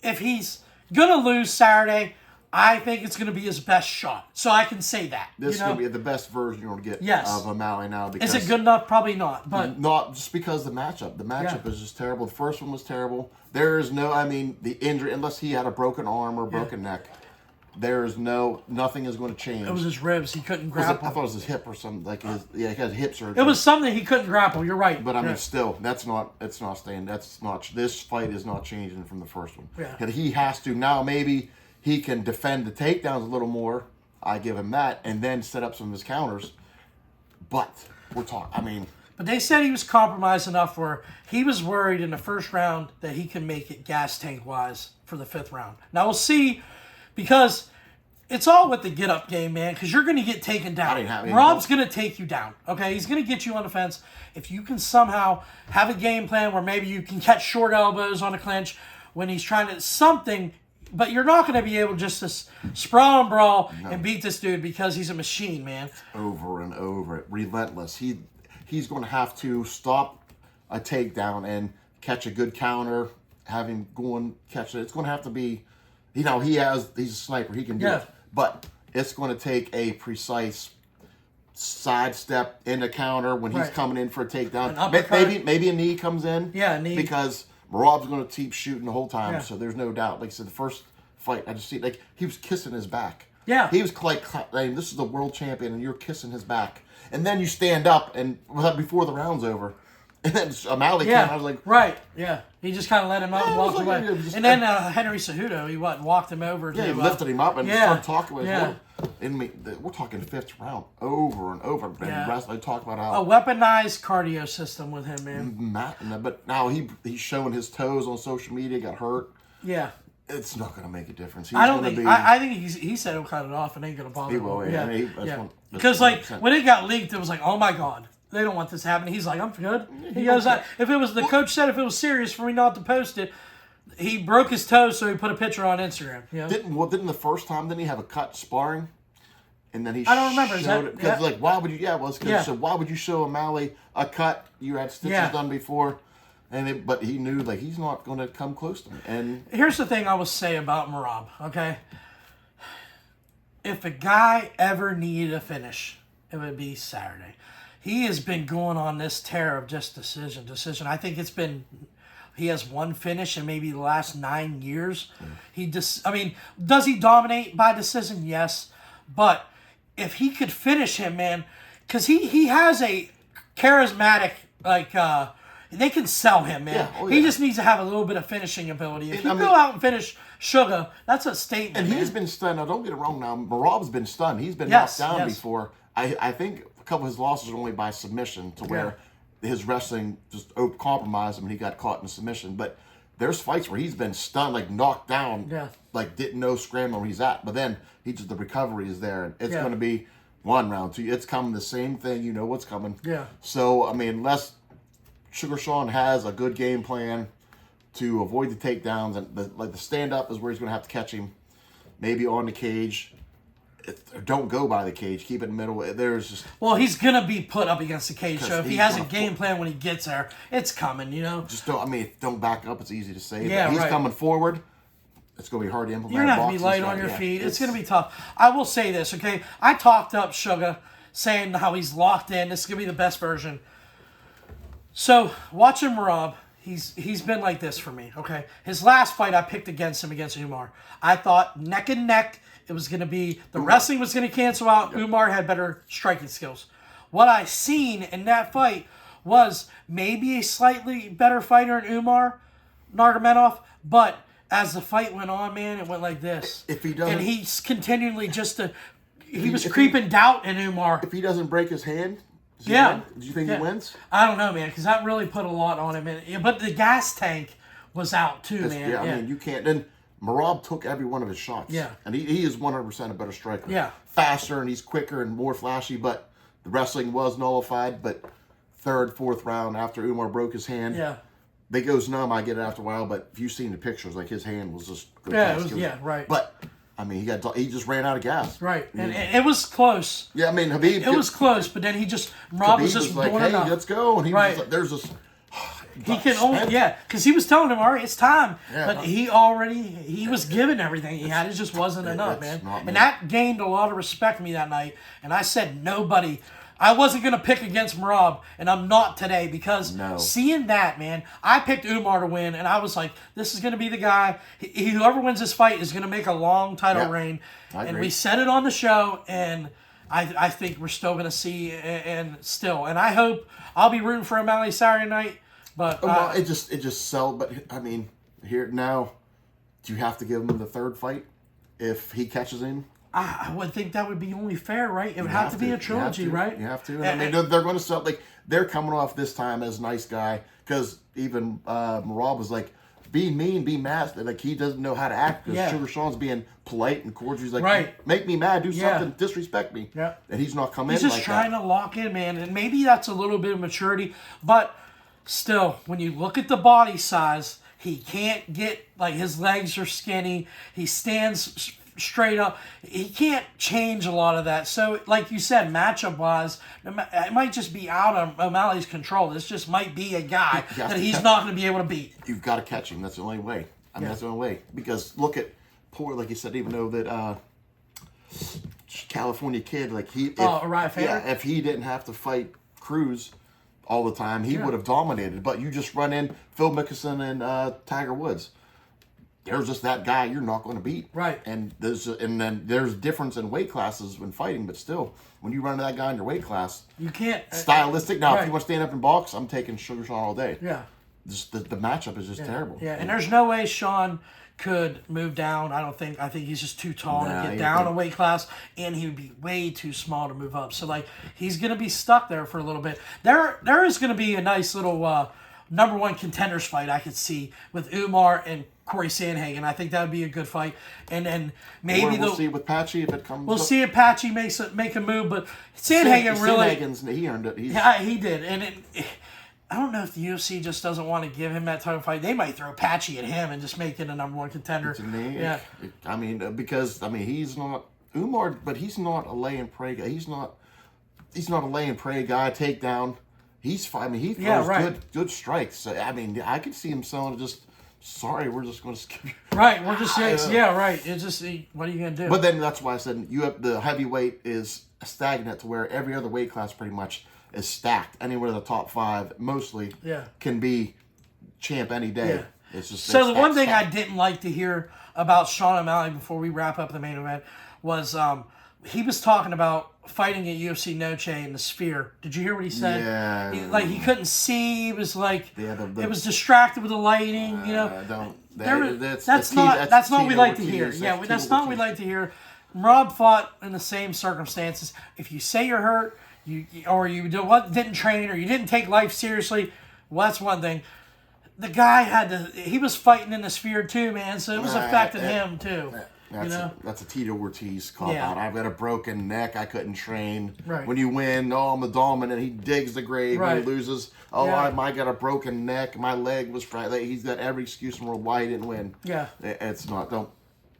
if he's gonna lose Saturday, I think it's going to be his best shot. So I can say that. This is going to be the best version you're going to get of O'Malley now. Is it good enough? Probably not. But not just because the matchup. The matchup is just terrible. The first one was terrible. There is the injury, unless he had a broken arm or broken neck, nothing is going to change. It was his ribs. He couldn't grapple. I thought it was his hip or something. He had hip surgery. It was something he couldn't grapple. You're right. But I mean, still, it's not staying. This fight is not changing from the first one. Yeah. And he has to, now maybe he can defend the takedowns a little more. I give him that, and then set up some of his counters. But we're talking. But they said he was compromised enough where he was worried in the first round that he can make it gas tank wise for the 5th round. Now we'll see, because it's all with the get up game, man. Because you're going to get taken down. Rob's going to take you down. Okay, he's going to get you on the fence. If you can somehow have a game plan where maybe you can catch short elbows on a clinch when he's trying to something. But you're not going to be able just to sprawl and brawl and beat this dude because he's a machine, man. Over and over. Relentless. He's going to have to stop a takedown and catch a good counter, have him go and catch it. It's going to have to be, he's a sniper. He can do it. But it's going to take a precise sidestep in the counter when he's coming in for a takedown. Maybe a knee comes in. Yeah, a knee. Because Rob's going to keep shooting the whole time, so there's no doubt. Like I said, the first fight, I just see he was kissing his back. Yeah. He was this is the world champion, and you're kissing his back. And then you stand up, and before the round's over, and then O'Malley came, I was like... Right, yeah. He just kind of let him up and walked away. And then Henry Cejudo, he walked him over. Yeah, he lifted him up and started talking with him. We're talking 5th round over and over. And I talk about how... A weaponized cardio system with him, man. But now he's showing his toes on social media, got hurt. Yeah. It's not going to make a difference. I think he said he'll cut it off and ain't going to bother him. He will, yeah. Because, when it got leaked, it was like, oh my God. They don't want this happening. He's like, I'm good. He goes, if the coach said if it was serious for me not to post it, he broke his toe, so he put a picture on Instagram. You know? Didn't the first time, didn't he have a cut sparring? And then he I don't remember. showed it. Because, like, why would you, Yeah. why would you show O'Malley a cut? You had stitches done before. But he knew, like, he's not going to come close to me. And here's the thing I will say about Merab, okay? If a guy ever needed a finish, it would be Saturday. He has been going on this tear of just decision. I think he has one finish in maybe the last 9 years. Does he dominate by decision? Yes. But if he could finish him, man, because he has a charismatic, they can sell him, man. Yeah. He just needs to have a little bit of finishing ability. If you go out and finish Sugar, that's a statement. And he's been stunned. Now, don't get it wrong. Now, Merab's been stunned. He's been knocked down before. I think a couple of his losses are only by submission, to where his wrestling just compromised him and he got caught in a submission. But there's fights where he's been stunned, like knocked down, like didn't know scrambling where he's at. But then the recovery is there. It's going to be 1 round, 2. It's coming the same thing. You know what's coming. Yeah. So, unless Sugar Sean has a good game plan to avoid the takedowns, and the stand-up is where he's going to have to catch him, maybe on the cage. Don't go by the cage. Keep it in the middle. There's just... Well, he's going to be put up against the cage, so if he has a game plan when he gets there, it's coming, you know? Just don't back up. It's easy to say. Yeah, he's coming forward. It's going to be hard to implement. You're going to have to be light on your feet. It's going to be tough. I will say this, okay? I talked up Sugar, saying how he's locked in. This is going to be the best version. So, watching Merab, he's been like this for me, okay? His last fight, I picked against him against Umar. I thought neck and neck, it was going to be, the wrestling was going to cancel out. Yep. Umar had better striking skills. What I seen in that fight was maybe a slightly better fighter in Umar Nurmagomedov, but as the fight went on, man, it went like this. If he doesn't... And he's continually he was creeping doubt in Umar. If he doesn't break his hand... Do you think he wins? I don't know, man, because that really put a lot on him. But the gas tank was out too, man. Yeah, you can't. Then Merab took every one of his shots. Yeah. And he is 100% a better striker. Yeah. Faster, and he's quicker and more flashy, but the wrestling was nullified. But 3rd, 4th round, after Umar broke his hand, they goes numb. I get it after a while, but if you've seen the pictures, like his hand was just grotesque. Right. But he just ran out of gas. Right, and it was close. Yeah, Habib. It was close, but then Merab was just like, doing hey, enough. Let's go, and he was like, there's this. He can only because he was telling him, all right, it's time. Yeah, but he was giving everything he had. It just wasn't enough, man. And that gained a lot of respect for me that night. And I said nobody. I wasn't going to pick against Merab, and I'm not today because seeing that, man, I picked Umar to win, and I was like, this is going to be the guy. Whoever wins this fight is going to make a long title reign. And we said it on the show, and I think we're still going to see, and I hope I'll be rooting for O'Malley Saturday night. But it just sell. But here now, do you have to give him the 3rd fight if he catches him? I would think that would be only fair, right? It would have to be a trilogy, right? You have to. They're going to sell. Like, they're coming off this time as nice guy, because even Merab was like, be mean, be mad. Like, he doesn't know how to act, because Sugar Sean's being polite and cordial. He's like, make me mad, do something, disrespect me. Yeah. And he's not coming in like that. He's just trying to lock in, man. And maybe that's a little bit of maturity. But still, when you look at the body size, he can't get, like, his legs are skinny. He stands straight up. He can't change a lot of that. So, like you said, matchup-wise, it might just be out of O'Malley's control. This just might be a guy that he's not going to be able to beat. You've got to catch him. That's the only way. That's the only way. Because look at like you said, even though that California kid, like if he didn't have to fight Cruz all the time, he would have dominated. But you just run in Phil Mickelson and Tiger Woods. There's just that guy you're not going to beat. Right. And then there's difference in weight classes when fighting, but still, when you run into that guy in your weight class, you can't. Stylistic. Now, if you want to stand up and box, I'm taking Sugar Sean all day. Yeah. Just the matchup is just terrible. Yeah, and there's no way Sean could move down. I think he's just too tall to get down a weight class, and he would be way too small to move up. So, like, he's going to be stuck there for a little bit. There is going to be a nice little number 1 contenders fight I could see with Umar and Corey Sandhagen. I think that would be a good fight. And then maybe we'll see with Patchy if it comes. We'll see if Patchy make a move, but Sandhagen really he earned it. He did, and I don't know if the UFC just doesn't want to give him that title fight. They might throw Patchy at him and just make it a number one contender. To me, yeah. Because he's not Umar, but he's not a lay and pray guy. He's not a lay and pray guy. Takedown. He throws good strikes. I could see him selling just. Sorry, we're just going to skip you. Right, we're just right. It's just what are you going to do? But then that's why I said you have the heavyweight is stagnant to where every other weight class pretty much is stacked. Anywhere in the top 5 mostly can be champ any day. Yeah. It's just so the one thing I didn't like to hear about Sean O'Malley before we wrap up the main event was he was talking about fighting at UFC Noche in the Sphere. Did you hear what he said? Yeah. He couldn't see. He was like, it was distracted with the lighting. That's not what we like to hear. Yeah, that's not what we like to hear. Rob fought in the same circumstances. If you say you're hurt, you didn't train, or you didn't take life seriously, well, that's one thing. The guy he was fighting in the Sphere too, man, so it was affecting him too. That's a Tito Ortiz call out. I've got a broken neck. I couldn't train. Right. When you win, I'm a dominant. He digs the grave. Right. When he loses, I got a broken neck. My leg was fractured. He's got every excuse in the world why he didn't win. Yeah. It's not. Don't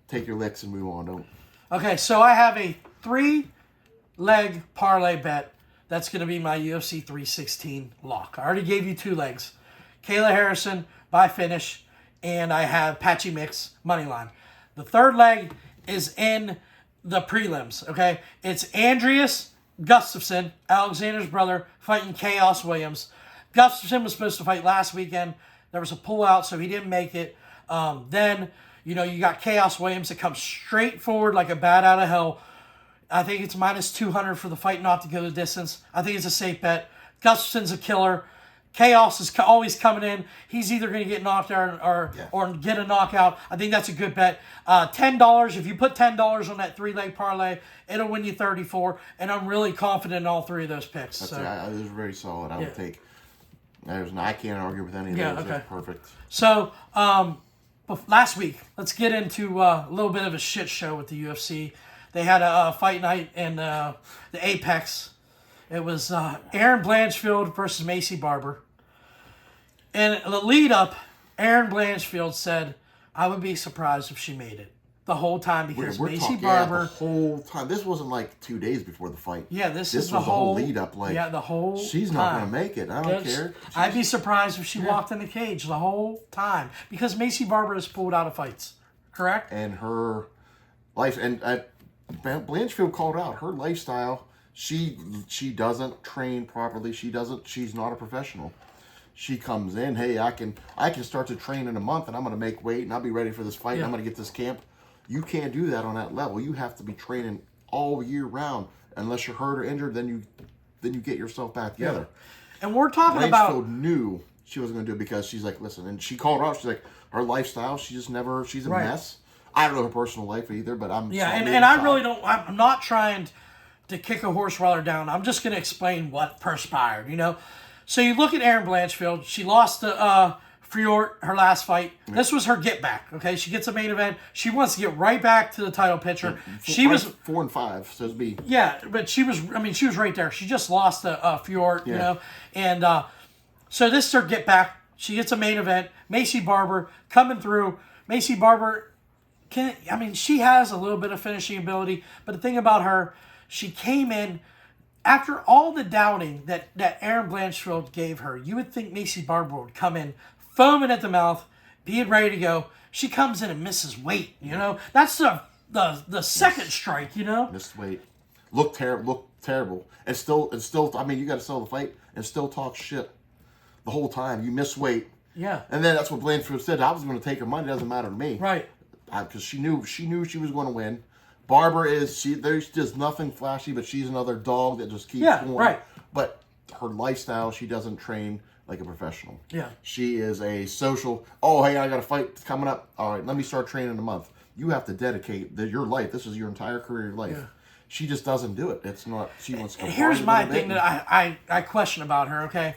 take your licks and move on. Don't. Okay, so I have a 3-leg parlay bet. That's going to be my UFC 316 lock. I already gave you 2 legs. Kayla Harrison by finish, and I have Patchy Mix money line. The 3rd leg is in the prelims, okay? It's Andreas Gustafsson, Alexander's brother, fighting Chaos Williams. Gustafsson was supposed to fight last weekend. There was a pullout, so he didn't make it. Then, you got Chaos Williams that comes straight forward like a bat out of hell. I think it's minus 200 for the fight not to go the distance. I think it's a safe bet. Gustafsson's a killer. Chaos is always coming in. He's either going to get knocked out or get a knockout. I think that's a good bet. $10. If you put $10 on that 3-leg parlay, it'll win you $34. And I'm really confident in all 3 of those picks. It was very solid. I would take. I can't argue with any of those. Okay. That's perfect. So last week, let's get into a little bit of a shit show with the UFC. They had a fight night in the Apex. It was Aaron Blanchfield versus Macy Barber. And the lead up, Aaron Blanchfield said, I would be surprised if she made it. The whole time, because Macy Barber... the whole time. This wasn't like 2 days before the fight. Yeah, this was the whole lead up. The whole she's not going to make it. I don't care. I'd be surprised if she walked in the cage the whole time. Because Macy Barber has pulled out of fights. Correct? And her life... And Blanchfield called out her lifestyle. She doesn't train properly. She's not a professional. She comes in, hey, I can start to train in a month, and I'm going to make weight, and I'll be ready for this fight, and I'm going to get this camp. You can't do that on that level. You have to be training all year round. Unless you're hurt or injured, then you get yourself back together. Yeah. And we're talking about... Blanchfield knew she wasn't going to do it because she's like, listen, and she called her out. She's like, her lifestyle, she's a mess. I don't know her personal life either, but I'm... Yeah, and I really don't... I'm not trying to kick a horse while they're down. I'm just going to explain what perspired, So you look at Aaron Blanchfield. She lost to Friort her last fight. This was her get back. Okay, she gets a main event. She wants to get right back to the title picture. She was 4-5, so it'd be but she was. She was right there. She just lost to Friort, and so this is her get back. She gets a main event. Macy Barber coming through. Macy Barber she has a little bit of finishing ability, but the thing about her, she came in. After all the doubting that Aaron Blanchfield gave her, you would think Macy Barber would come in foaming at the mouth, being ready to go. She comes in and misses weight, That's the second strike, Missed weight. Looked terrible. And still, you got to sell the fight and still talk shit the whole time. You miss weight. Yeah. And then that's what Blanchfield said. I was going to take her money. It doesn't matter to me. Right. Because she knew she was going to win. Barber there's just nothing flashy, but she's another dog that just keeps going. Right. But her lifestyle, she doesn't train like a professional. Yeah. She is a social, hey, I got a fight coming up. All right, let me start training in a month. You have to dedicate your life. This is your entire career life. Yeah. She just doesn't do it. It's not, she wants to go. Here's my thing that I question about her, okay?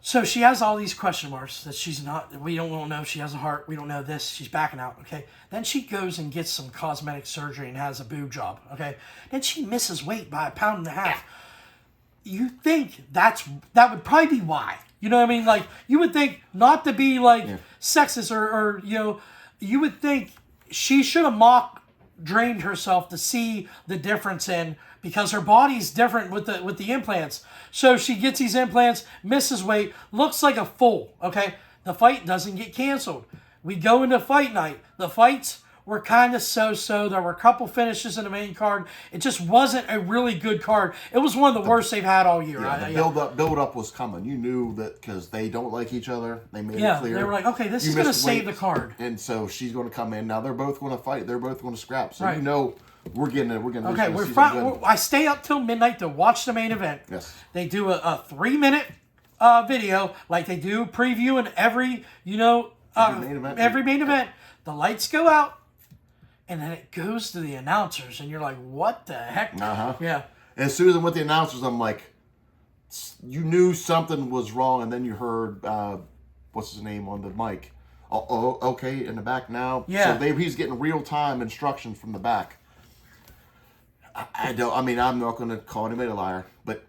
So she has all these question marks that she's not, we don't know if she has a heart, we don't know this, she's backing out, okay? Then she goes and gets some cosmetic surgery and has a boob job, okay? Then she misses weight by 1.5 pounds. you think that would probably be why. You know what I mean? Like, you would think, not to be like sexist or you would think she should have drained herself to see the difference because her body's different with the implants. So she gets these implants, misses weight, looks like a fool. Okay, the fight doesn't get canceled. We go into fight night. The fights were kind of so-so. There were a couple finishes in the main card. It just wasn't a really good card. It was one of the worst they've had all year. Yeah, the build up was coming. You knew that because they don't like each other. They made it clear. They were like, okay, this is going to save the card. And so she's going to come in. Now they're both going to fight. They're both going to scrap. So you know we're getting it. We're getting okay. I stay up till midnight to watch the main event. Yes. They do a 3-minute video like they do previewing every main event. The lights go out. And then it goes to the announcers, and you're like, what the heck? Yeah. And as soon as I went to the announcers, I'm like, you knew something was wrong, and then you heard, what's his name on the mic? Oh, okay, in the back now. Yeah. So he's getting real-time instructions from the back. I'm not going to call anybody a liar, but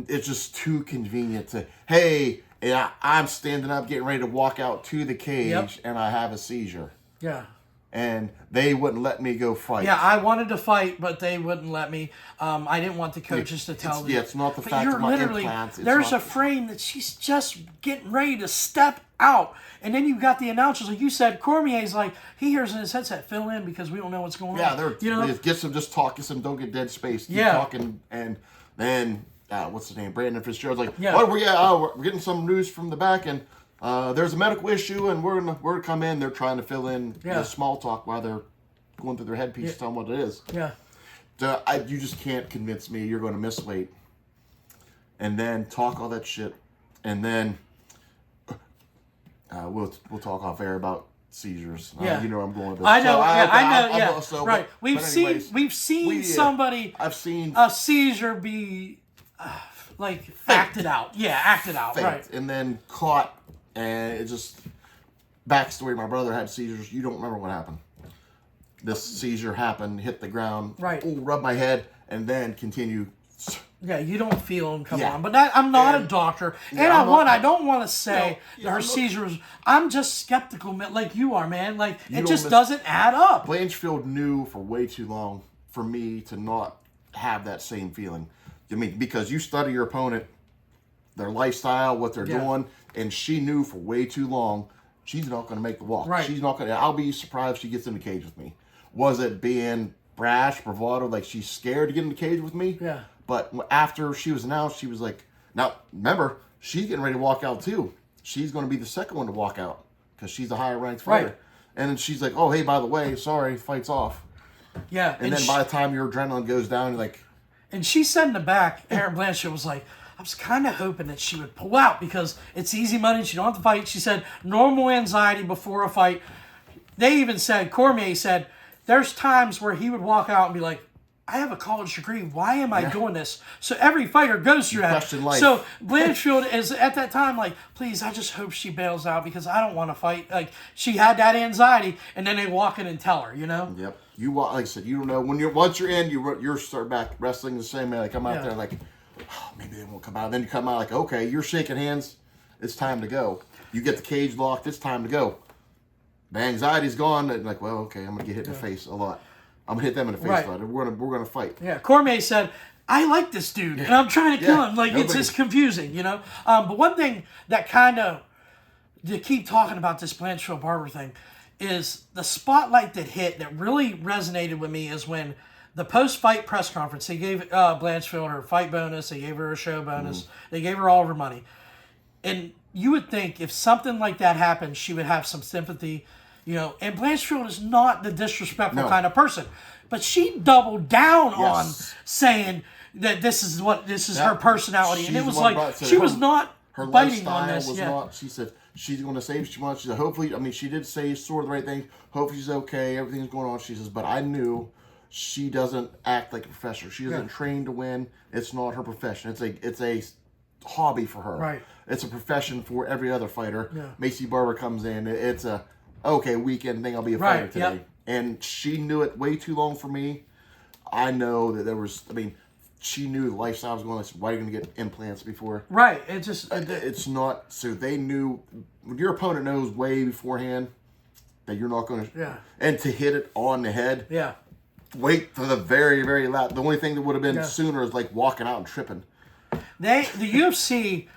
it's just too convenient to, hey, I'm standing up, getting ready to walk out to the cage, and I have a seizure. Yeah. And they wouldn't let me go fight. Yeah, I wanted to fight, but they wouldn't let me. I didn't want the coaches to tell me. Yeah, it's not the fact of my implants. There's a frame that she's just getting ready to step out. And then you've got the announcers, like you said, Cormier's like, he hears in his headset, fill in because we don't know what's going on. Yeah, get some, just talk, get some, don't get dead space. Keep talking. And then, what's his name? Brandon Fitzgerald's like, we're getting some news from the back, and there's a medical issue, and we're gonna come in. They're trying to fill in the small talk while they're going through their headpiece, telling what it is. Yeah. You just can't convince me you're going to miss weight, and then talk all that shit, and then we'll talk off air about seizures. Yeah. You know I'm going with this. I know. Right. We've seen somebody. I've seen a seizure be acted out. Yeah, acted out. Faked, right. And then caught. And it just, backstory, my brother had seizures. You don't remember what happened. This seizure happened, hit the ground, rub my head, and then continue. Yeah, you don't feel them come on. But I'm not a doctor. And I don't want to say that her seizures, I'm just skeptical, like you are, man. Like, it just doesn't add up. Blanchfield knew for way too long for me to not have that same feeling. I mean, because you study your opponent, their lifestyle, what they're doing, and she knew for way too long she's not going to make the walk. Right. She's not going to. I'll be surprised if she gets in the cage with me. Was it being brash, bravado, like she's scared to get in the cage with me? Yeah. But after she was announced, she was like, now, remember, she's getting ready to walk out too. She's going to be the second one to walk out because she's a higher ranked fighter. Right. And then she's like, oh, hey, by the way, sorry, fight's off. Yeah. And then by the time your adrenaline goes down, you're like... And she said in the back, Erin Blanchfield was like, I was kind of hoping that she would pull out because it's easy money. She don't have to fight. She said normal anxiety before a fight. They even said, Cormier said, there's times where he would walk out and be like, I have a college degree. Why am I doing this? So every fighter goes through that. So Blanchfield is at that time like, please, I just hope she bails out because I don't want to fight. Like, she had that anxiety, and then they walk in and tell her, you know? Yep. Like I said, you don't know. Once you're in, you're start back wrestling the same way. Like, I'm out there like, oh, maybe they won't come out. Then you come out like, okay, you're shaking hands. It's time to go. You get the cage locked. It's time to go. The anxiety's gone. And like, well, okay, I'm going to get hit in the face a lot. I'm going to hit them in the face a lot. We're gonna fight. Yeah, Cormier said, I like this dude, and I'm trying to kill him. Like, it's just confusing, you know? But one thing that kind of, to keep talking about this Blanchfield Barber thing, is the spotlight that hit that really resonated with me is when the post-fight press conference, they gave Blanchfield her fight bonus, they gave her a show bonus, they gave her all of her money. And you would think if something like that happened, she would have some sympathy, you know. And Blanchfield is not the disrespectful kind of person. But she doubled down on saying that this is her personality. And it was like, she was not biting on this. Was not, she said, she's going to say what she wants. She said, hopefully, I mean, she did say sort of the right thing. Hopefully she's okay. Everything's going on. She says, but I knew she doesn't act like a professional. She doesn't train to win. It's not her profession. It's a hobby for her. Right. It's a profession for every other fighter. Yeah. Macy Barber comes in. It's a, weekend thing. I'll be a fighter today. Yep. And she knew it way too long for me. I know that there was, she knew the lifestyle was going. Like, why are you going to get implants before? Right. It just It's not. So they knew when your opponent knows way beforehand that you're not going to. Yeah. And to hit it on the head. Yeah. Wait for the very, very last. The only thing that would have been Yeah. sooner is like walking out and tripping. The UFC,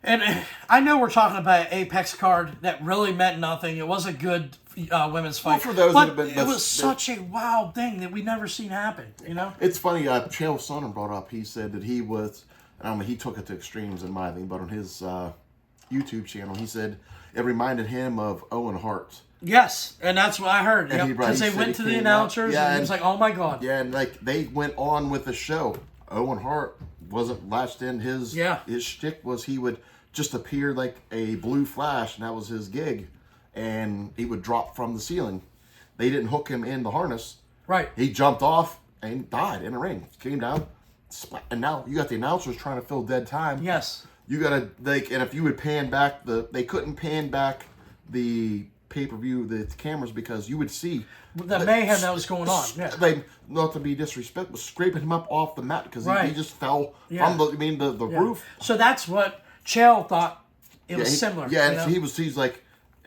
and I know we're talking about an Apex card that really meant nothing. It was a good women's fight. Well, for those but that have been, it was such a wild thing that we never seen happen. You know. It's funny. Chael Sonnen brought up. He said that he was. I mean, he took it to extremes in my thing, but on his YouTube channel, he said it reminded him of Owen Hart. Yes, and that's what I heard. And Because they went to the announcers, and he was like, "Oh my god!" Yeah, and like they went on with the show. Owen Hart wasn't latched in. His shtick was he would just appear like a blue flash, and that was his gig, and he would drop from the ceiling. They didn't hook him in the harness. Right. He jumped off and died in the ring. Came down, and now you got the announcers trying to fill dead time. Yes. You gotta and if you would pan back they couldn't pan back the pay-per-view, the cameras, because you would see the mayhem that was going on. Yeah. Like, not to be disrespectful, scraping him up off the mat because he just fell from the roof. So that's what Chael thought. It was similar. Yeah,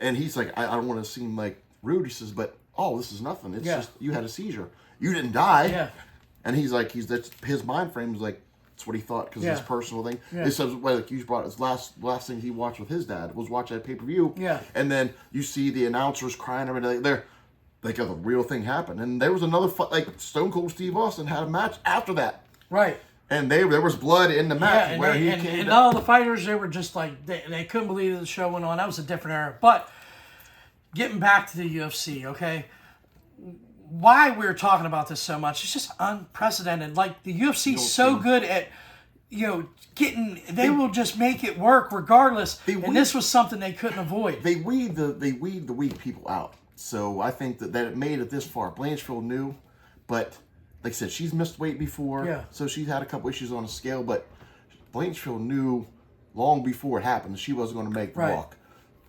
and he's like, I don't want to seem like rude. He says, but this is nothing. It's just you had a seizure. You didn't die. Yeah. And he's like, that's his mind frame is like. That's what he thought because his personal thing. Yeah. He says, like you brought his last thing he watched with his dad was watch that pay-per-view. Yeah. And then you see the announcers crying and everything. They're like, the real thing happened. And there was another fight, like Stone Cold Steve Austin had a match after that. Right. And there was blood in the match and all the fighters, they were just like they couldn't believe that the show went on. That was a different era. But getting back to the UFC, okay. Why we're talking about this so much, it's just unprecedented. Like, the UFC is so good at, they will just make it work regardless. And this was something they couldn't avoid. They weed the weak people out. So I think that it made it this far. Blanchfield knew, but like I said, she's missed weight before. Yeah. So she's had a couple issues on the scale, but Blanchfield knew long before it happened that she wasn't going to make the walk.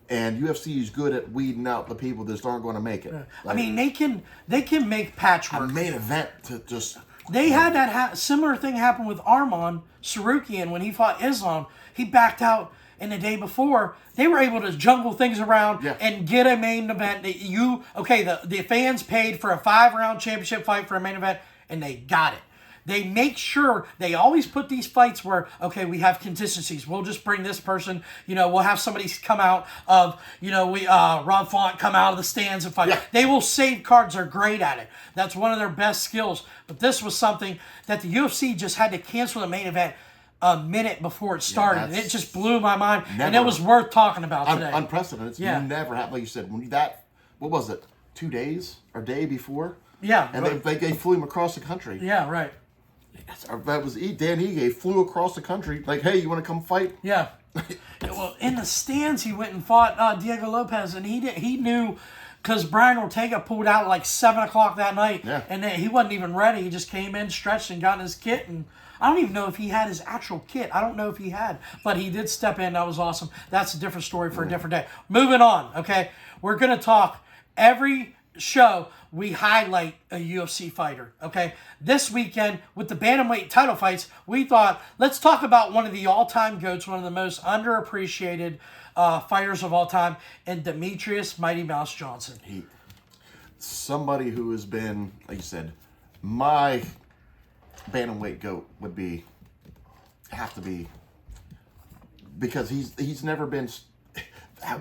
And UFC is good at weeding out the people that aren't going to make it. Like, I mean, they can make patchwork. A main event to just. They had that similar thing happen with Arman Sarukian when he fought Islam. He backed out in the day before. They were able to jungle things around and get a main event. The fans paid for a 5-round championship fight for a main event, and they got it. They make sure they always put these fights where, we have contingencies. We'll just bring this person, we'll have somebody come out of, Rob Font come out of the stands and fight. Yeah. They will save cards. They're great at it. That's one of their best skills. But this was something that the UFC just had to cancel the main event a minute before it started. And it just blew my mind. And it was worth talking about today. Unprecedented. You never have, like you said, what was it, 2 days or day before? Yeah. And they flew him across the country. Yeah, right. That was Dan Ige flew across the country like, hey, you want to come fight? Yeah. Well, in the stands, he went and fought Diego Lopez, and he knew because Brian Ortega pulled out at like 7 o'clock that night, and then he wasn't even ready. He just came in, stretched, and got in his kit. And I don't even know if he had his actual kit. I don't know if he had, but he did step in. That was awesome. That's a different story for a different day. Moving on, okay? We're going to talk every show. We highlight a UFC fighter, okay? This weekend, with the bantamweight title fights, we thought, let's talk about one of the all-time GOATs, one of the most underappreciated fighters of all time, and Demetrius Mighty Mouse Johnson. Somebody who has been, like you said, my bantamweight GOAT would have to be, because he's never been.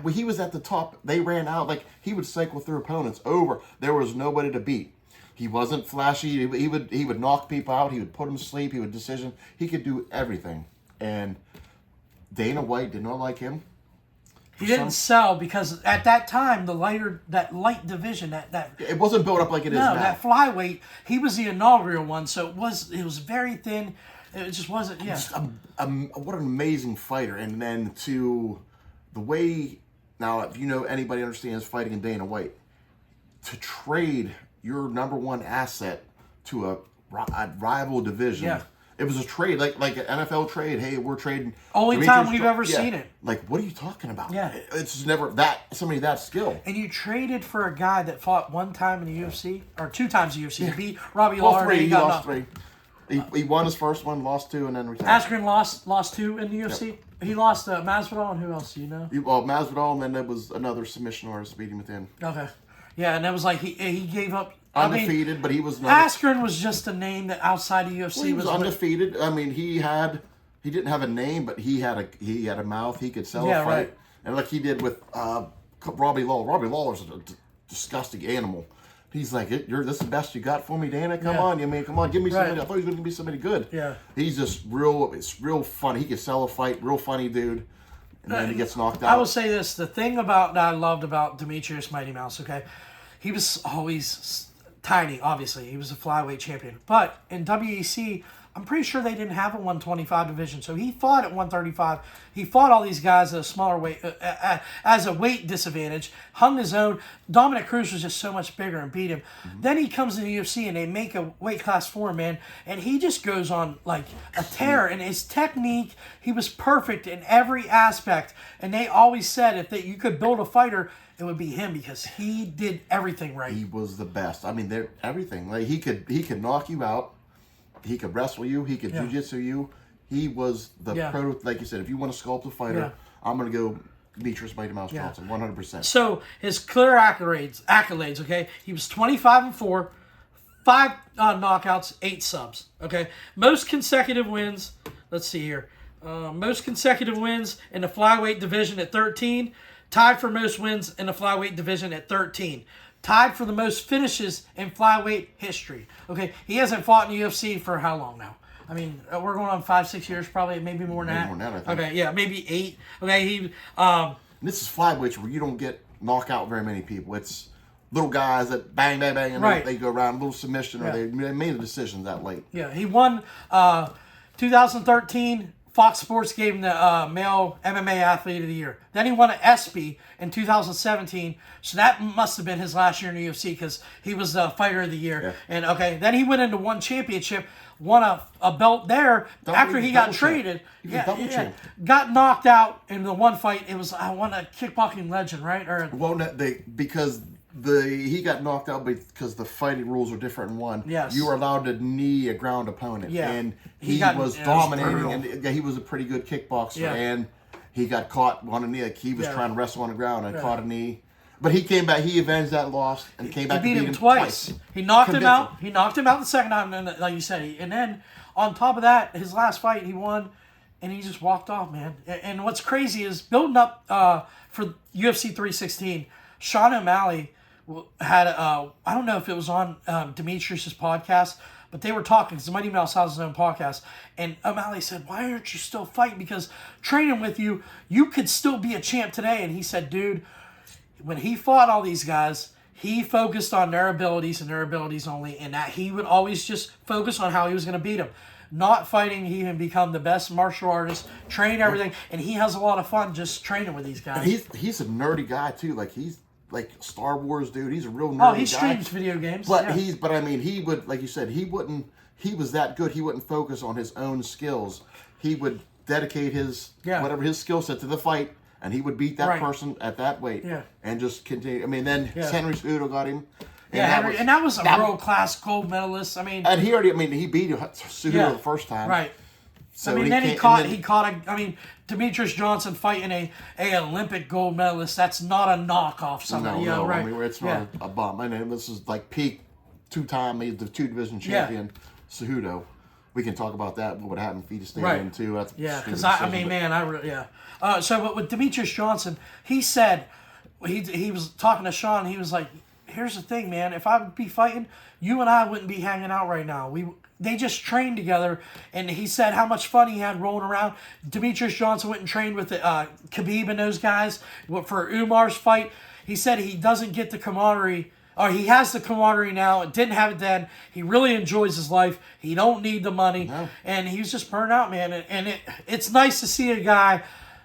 When he was at the top, they ran out. Like, he would cycle through opponents over. There was nobody to beat. He wasn't flashy. He would knock people out. He would put them to sleep. He would decision. He could do everything. And Dana White did not like him. He didn't sell because at that time, that light division, it wasn't built up like it is now. No, that flyweight, he was the inaugural one, so it was very thin. It just wasn't. Yeah. What an amazing fighter, and then to. The way, now, if you know anybody understands fighting in Dana White, to trade your number one asset to a rival division, it was a trade, like an NFL trade. Hey, we're trading. Only time we've ever seen it. Like, what are you talking about? Yeah. It's never somebody that skill. And you traded for a guy that fought one time in the UFC, or 2 times in the UFC. He beat Robbie Lawler. He lost 3. He won his first one, lost 2, and then retired. Askren lost 2 in the UFC. Yep. He lost Masvidal, and who else do you know? Masvidal, and then there was another submission artist beating with him. Okay. Yeah, and it was like he gave up. Undefeated, but he was not. Askren was just a name that outside of UFC he was undefeated. I mean, he didn't have a name, but he had a mouth. He could sell a fight, right. And like he did with Robbie Lawler. Robbie Lawler's a disgusting animal. He's like, this is the best you got for me, Dana. Come on, come on, give me somebody. I thought he was going to be somebody good. Yeah, he's just it's real funny. He could sell a fight, real funny dude. And then he gets knocked out. I will say this: the thing that I loved about Demetrius Mighty Mouse, okay, he was always tiny, obviously. He was a flyweight champion. But in WEC, I'm pretty sure they didn't have a 125 division. So he fought at 135. He fought all these guys at a smaller weight, as a weight disadvantage, hung his own. Dominic Cruz was just so much bigger and beat him. Mm-hmm. Then he comes to the UFC and they make a weight class for him, man. And he just goes on like a tear. And his technique, he was perfect in every aspect. And they always said if you could build a fighter, it would be him because he did everything right. He was the best. I mean, everything. Like he could knock you out. He could wrestle you. He could jiu-jitsu you. He was the pro. Like you said, if you want to sculpt a fighter, I'm going to go Demetrius Mighty Mouse Johnson, 100%. So his clear accolades. Okay, he was 25-4, 5 knockouts, 8 subs. Okay, most consecutive wins. Let's see here. Most consecutive wins in the flyweight division at 13. Tied for most wins in the flyweight division at 13. Tied for the most finishes in flyweight history. Okay, he hasn't fought in the UFC for how long now? I mean, we're going on 5-6 years, probably, maybe more than that. I think. Okay, yeah, maybe 8. Okay, this is flyweight where you don't get knock out very many people. It's little guys that bang, bang, bang, and they go around, a little submission, or they made a decision that late. Yeah, he won 2013. Fox Sports gave him the male MMA athlete of the year. Then he won an ESPY in 2017. So that must have been his last year in the UFC because he was the fighter of the year. Yeah. And then he went into one championship, won a belt there after he got traded. Got knocked out in the one fight. It was I won a kickboxing legend, right? Because he got knocked out because the fighting rules are different in one. Yes. You were allowed to knee a ground opponent. Yeah. And he was dominating. And he was a pretty good kickboxer. Yeah. And he got caught on a knee. Like he was trying to wrestle on the ground and caught a knee. But he came back. He avenged that loss and came back. He beat him twice. He knocked him out. He knocked him out the second time, and like you said. And then on top of that, his last fight he won, and he just walked off, man. And what's crazy is building up for UFC 316. Sean O'Malley had I don't know if it was on Demetrius's podcast, but they were talking because Mighty Mouse has his own podcast, and O'Malley said, "Why aren't you still fighting? Because training with you, you could still be a champ today." And he said, "Dude, when he fought all these guys, he focused on their abilities and their abilities only, and that he would always just focus on how he was going to beat them." Not fighting, he can become the best martial artist, train everything, and he has a lot of fun just training with these guys. And he's a nerdy guy too. Like he's like Star Wars dude. He's a real nerdy guy. He streams video games. But I mean, he would, like you said, he was that good. He wouldn't focus on his own skills. He would dedicate whatever his skill set to the fight, and he would beat that person at that weight. Yeah. And just continue. I mean, then Henry Cejudo got him. And that was a world-class gold medalist. I mean, and he beat Cejudo the first time. Right. So then he caught Demetrius Johnson fighting a Olympic gold medalist. That's not a knockoff. Somebody, no. Right. I mean, it's not a bum. I mean, this is like peak two-time, the 2-division champion, Cejudo. We can talk about that. What would happen if he just stayed in too? That's because So, but with Demetrius Johnson, he said he was talking to Sean. He was like, "Here's the thing, man. If I would be fighting, you and I wouldn't be hanging out right now. They just trained together," and he said how much fun he had rolling around. Demetrius Johnson went and trained with Khabib and those guys for Umar's fight. He said he doesn't get the camaraderie, or he has the camaraderie now and didn't have it then. He really enjoys his life. He don't need the money, and he was just burned out, man. And it's nice to see a guy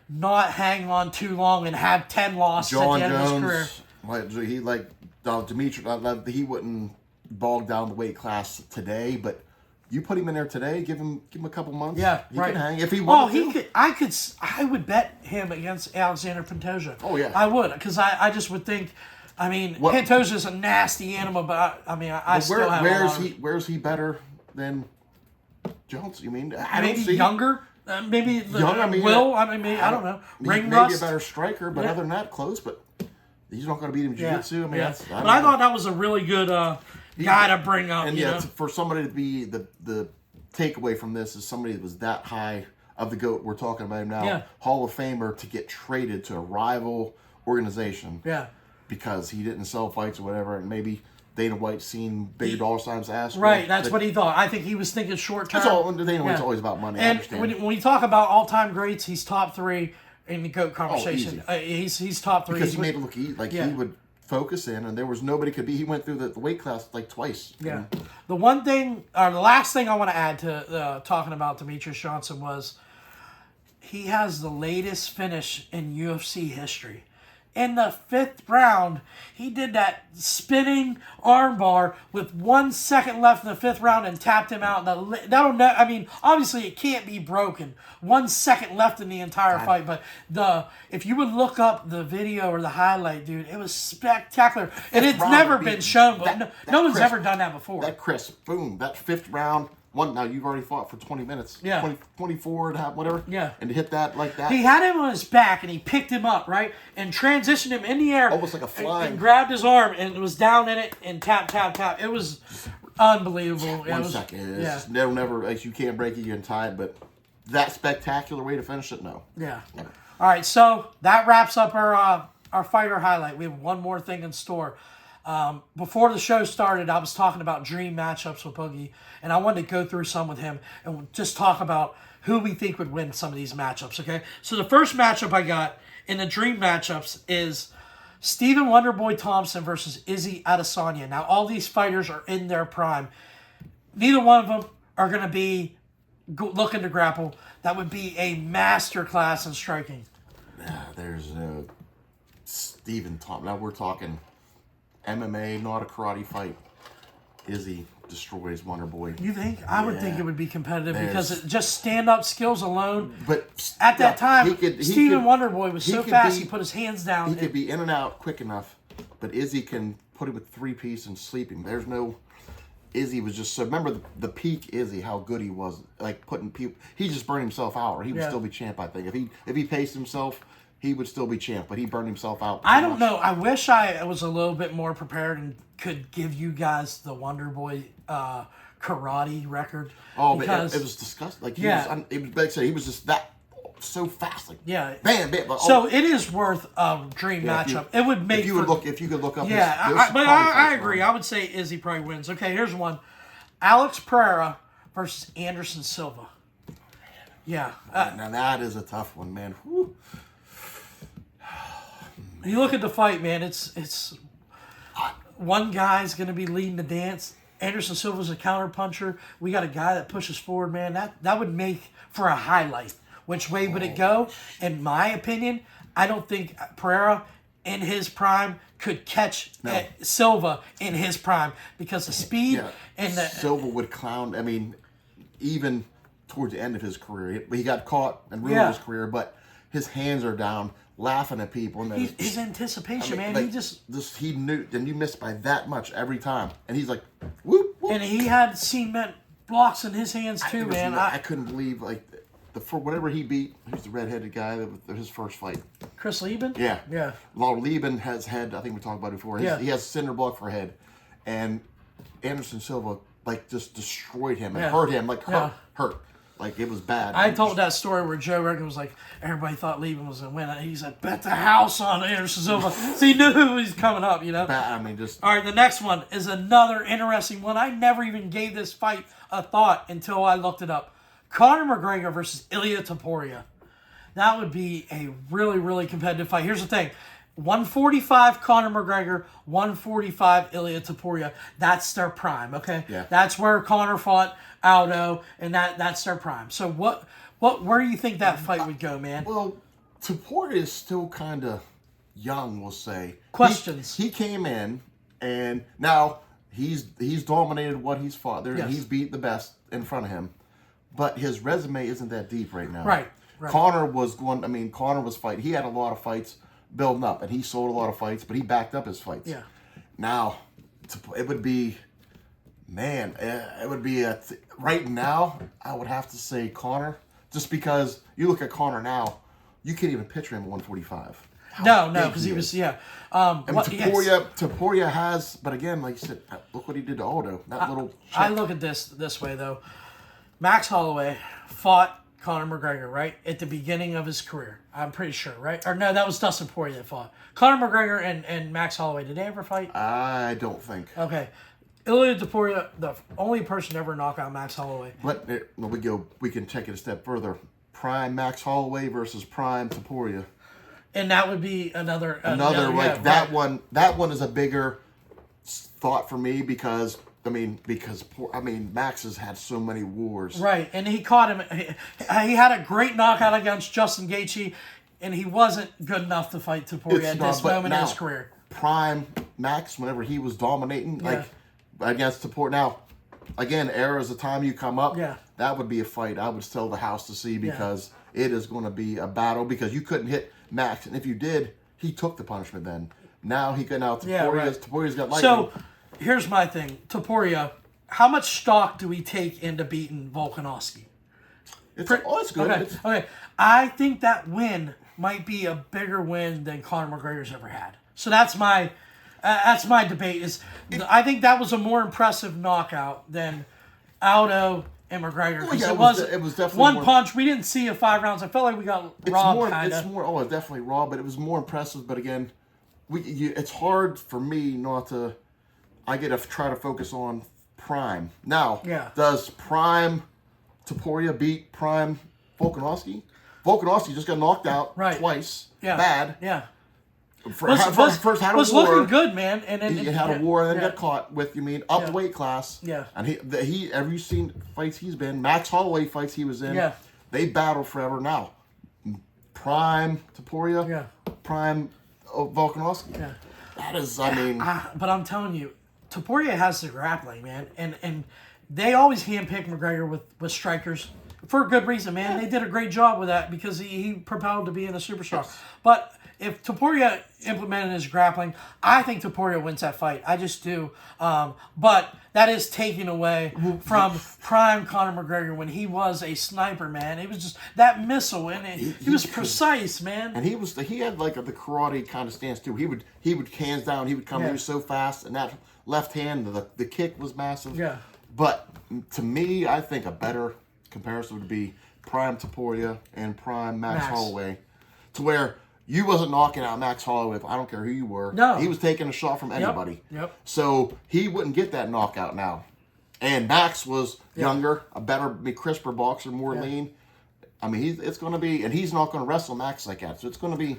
not hang on too long and have 10 losses at the end of his career. Demetrius, he wouldn't bog down the weight class today, but you put him in there today, give him a couple months. Yeah, he can hang if he wanted to. I would bet him against Alexander Pantoja. Oh yeah, I would, because I just would think. I mean, Pantoja is a nasty animal, but I still have. Where's he better than Jones. You mean I don't maybe see younger? Maybe the young. I mean, Will. I mean, I don't know. Ring maybe rust. a better striker, but other than that, close. But he's not going to beat him jiu-jitsu. I mean, but I thought that was a really good guy to bring up. And you know? for somebody to be the takeaway from this is somebody that was that high of the GOAT we're talking about him now, Hall of Famer, to get traded to a rival organization. Yeah. Because he didn't sell fights or whatever, and maybe Dana White's seen bigger dollar signs asked. Right, that's what he thought. I think he was thinking short term. That's all. Dana White's always about money. And I understand. when you talk about all time greats, he's top 3 in the GOAT conversation. He's top 3 because he made it look easy. Like he would focus in, and there was nobody could be. He went through the weight class like twice. Yeah. The one thing, or the last thing I want to add to talking about Demetrius Johnson was he has the latest finish in UFC history. In the 5th round, he did that spinning armbar with 1 second left in the 5th round and tapped him out. I mean, obviously it can't be broken. 1 second left in the entire fight, but if you would look up the video or the highlight, dude, it was spectacular, and it's never been shown. No one's ever done that before. That crisp, boom, that 5th round. Now you've already fought for 20 minutes. Yeah. 24 and a half, whatever. Yeah. And to hit that like that. He had him on his back, and he picked him up, right? And transitioned him in the air. Almost like a flying. And grabbed his arm, and was down in it, and tap, tap, tap. It was unbelievable. One second. It'll never, like, you can't break it, you can tie it, but that spectacular way to finish it, no. Yeah. Never. All right, so that wraps up our fighter highlight. We have one more thing in store. Before the show started, I was talking about dream matchups with Boogie, and I wanted to go through some with him and just talk about who we think would win some of these matchups, okay? So the first matchup I got in the dream matchups is Stephen Wonderboy Thompson versus Izzy Adesanya. Now, all these fighters are in their prime. Neither one of them are going to be looking to grapple. That would be a masterclass in striking. There's Stephen Thompson. Now we're talking MMA, not a karate fight. Izzy destroys Wonderboy. You think? I would think it would be competitive because just stand-up skills alone. But at that time, Stephen Wonderboy was so fast, he put his hands down. He could be in and out quick enough, but Izzy can put him with 3-piece and sleep him. There's no... Izzy was just so... Remember the peak Izzy, how good he was. Like, putting people... He just burned himself out, or he would still be champ, I think. If he paced himself... He would still be champ, but he burned himself out. I don't know. I wish I was a little bit more prepared and could give you guys the Wonderboy karate record. Oh, because it was disgusting. Like he was, like I said, he was just that so fast. Like bam, bam. Like, so it is worth a dream matchup. It would make if you could look up. But I agree. I would say Izzy probably wins. Okay, here's one: Alex Pereira versus Anderson Silva. Yeah. Now that is a tough one, man. Whew. You look at the fight, man. It's one guy's going to be leading the dance. Anderson Silva's a counter puncher. We got a guy that pushes forward, man. That would make for a highlight. Which way would it go? In my opinion, I don't think Pereira in his prime could catch Silva in his prime because the speed and the Silva would clown. I mean, even towards the end of his career, he got caught and ruined his career, but his hands are down. Laughing at people, and his anticipation, man. Like, he knew, and you missed by that much every time, and he's like, whoop, whoop. And he had cement blocks in his hands too, man. I couldn't believe for whatever he beat. Who's the redheaded guy that was his first fight? Chris Lieben. Yeah. Well, Lieben has head. I think we talked about it before. He has cinder block for head, and Anderson Silva just destroyed him and hurt him hurt. Like, it was bad. I told that story where Joe Rogan was like, everybody thought Lieben was going to win. And he said, bet the house on Anderson Silva. So he knew who was coming up, you know? All right, the next one is another interesting one. I never even gave this fight a thought until I looked it up. Conor McGregor versus Ilia Topuria. That would be a really, really competitive fight. Here's the thing. 145 Conor McGregor, 145 Ilia Topuria. That's their prime, okay? Yeah. That's where Conor fought Aldo, and that's their prime. So where do you think that fight would go, man? Well, Topuria is still kind of young, we'll say. Questions. He came in, and now he's dominated what he's fought there. Yes. He's beat the best in front of him, but his resume isn't that deep right now. Right. Conor was fighting. He had a lot of fights building up, and he sold a lot of fights, but he backed up his fights. Yeah. Now, it would be Man, it would be right now. I would have to say Connor, just because you look at Connor now, you can't even picture him at 145. No, because he was Topuria has, but again, like you said, look what he did to Aldo. That little. Check. I look at this way though. Max Holloway fought Conor McGregor right at the beginning of his career. I'm pretty sure, right? Or no, that was Dustin Poirier that fought Conor McGregor and Max Holloway. Did they ever fight? I don't think. Okay. Ilia Topuria, the only person to ever knock out Max Holloway. But we can take it a step further. Prime Max Holloway versus Prime Topuria. And that would be another that one. That one is a bigger thought for me because Max has had so many wars. Right, and he caught him. He had a great knockout against Justin Gaethje, and he wasn't good enough to fight Topuria at this moment in his career. Prime Max, whenever he was dominating, against Topuria. Now, again, eras of time you come up, that would be a fight I would tell the house to see because it is going to be a battle because you couldn't hit Max, and if you did, he took the punishment then. Now he got out Topuria's got lightning. So, here's my thing. Topuria, how much stock do we take into beating Volkanovski? It's good. Okay. I think that win might be a bigger win than Conor McGregor's ever had. So that's my debate. I think that was a more impressive knockout than Aldo and McGregor. It was definitely one punch. We didn't see 5 rounds. I felt like we got robbed. It's definitely raw, but it was more impressive. But again, it's hard for me not to. I get to try to focus on Prime. Now, does Prime Topuria beat Prime Volkanovski? Volkanovski just got knocked out twice. Yeah. Bad. Yeah. First had a war. Was looking good, man. And then he had a war and then got caught with, up the weight class. Yeah. And he have you seen fights he's been? Max Holloway fights he was in. Yeah. They battle forever now. Prime Topuria. Yeah. Prime Volkanovski. Yeah. That is, but I'm telling you, Topuria has the grappling, man, and they always handpick McGregor with strikers for a good reason, man. They did a great job with that because he propelled to being a superstar. Yes. But if Topuria implemented his grappling, I think Topuria wins that fight. I just do. But that is taken away from prime Conor McGregor when he was a sniper, man. It was just that missile, and he was precise, man. And he had like the karate kind of stance too. He would hands down. He would come in so fast, and that left hand, the kick was massive. Yeah. But to me, I think a better comparison would be prime Topuria and prime Max Holloway, to where you wasn't knocking out Max Holloway. I don't care who you were. No. He was taking a shot from anybody. Yep. So he wouldn't get that knockout now. And Max was younger, a better, crisper boxer, more lean. I mean, it's going to be, and he's not going to wrestle Max like that. So it's going to be.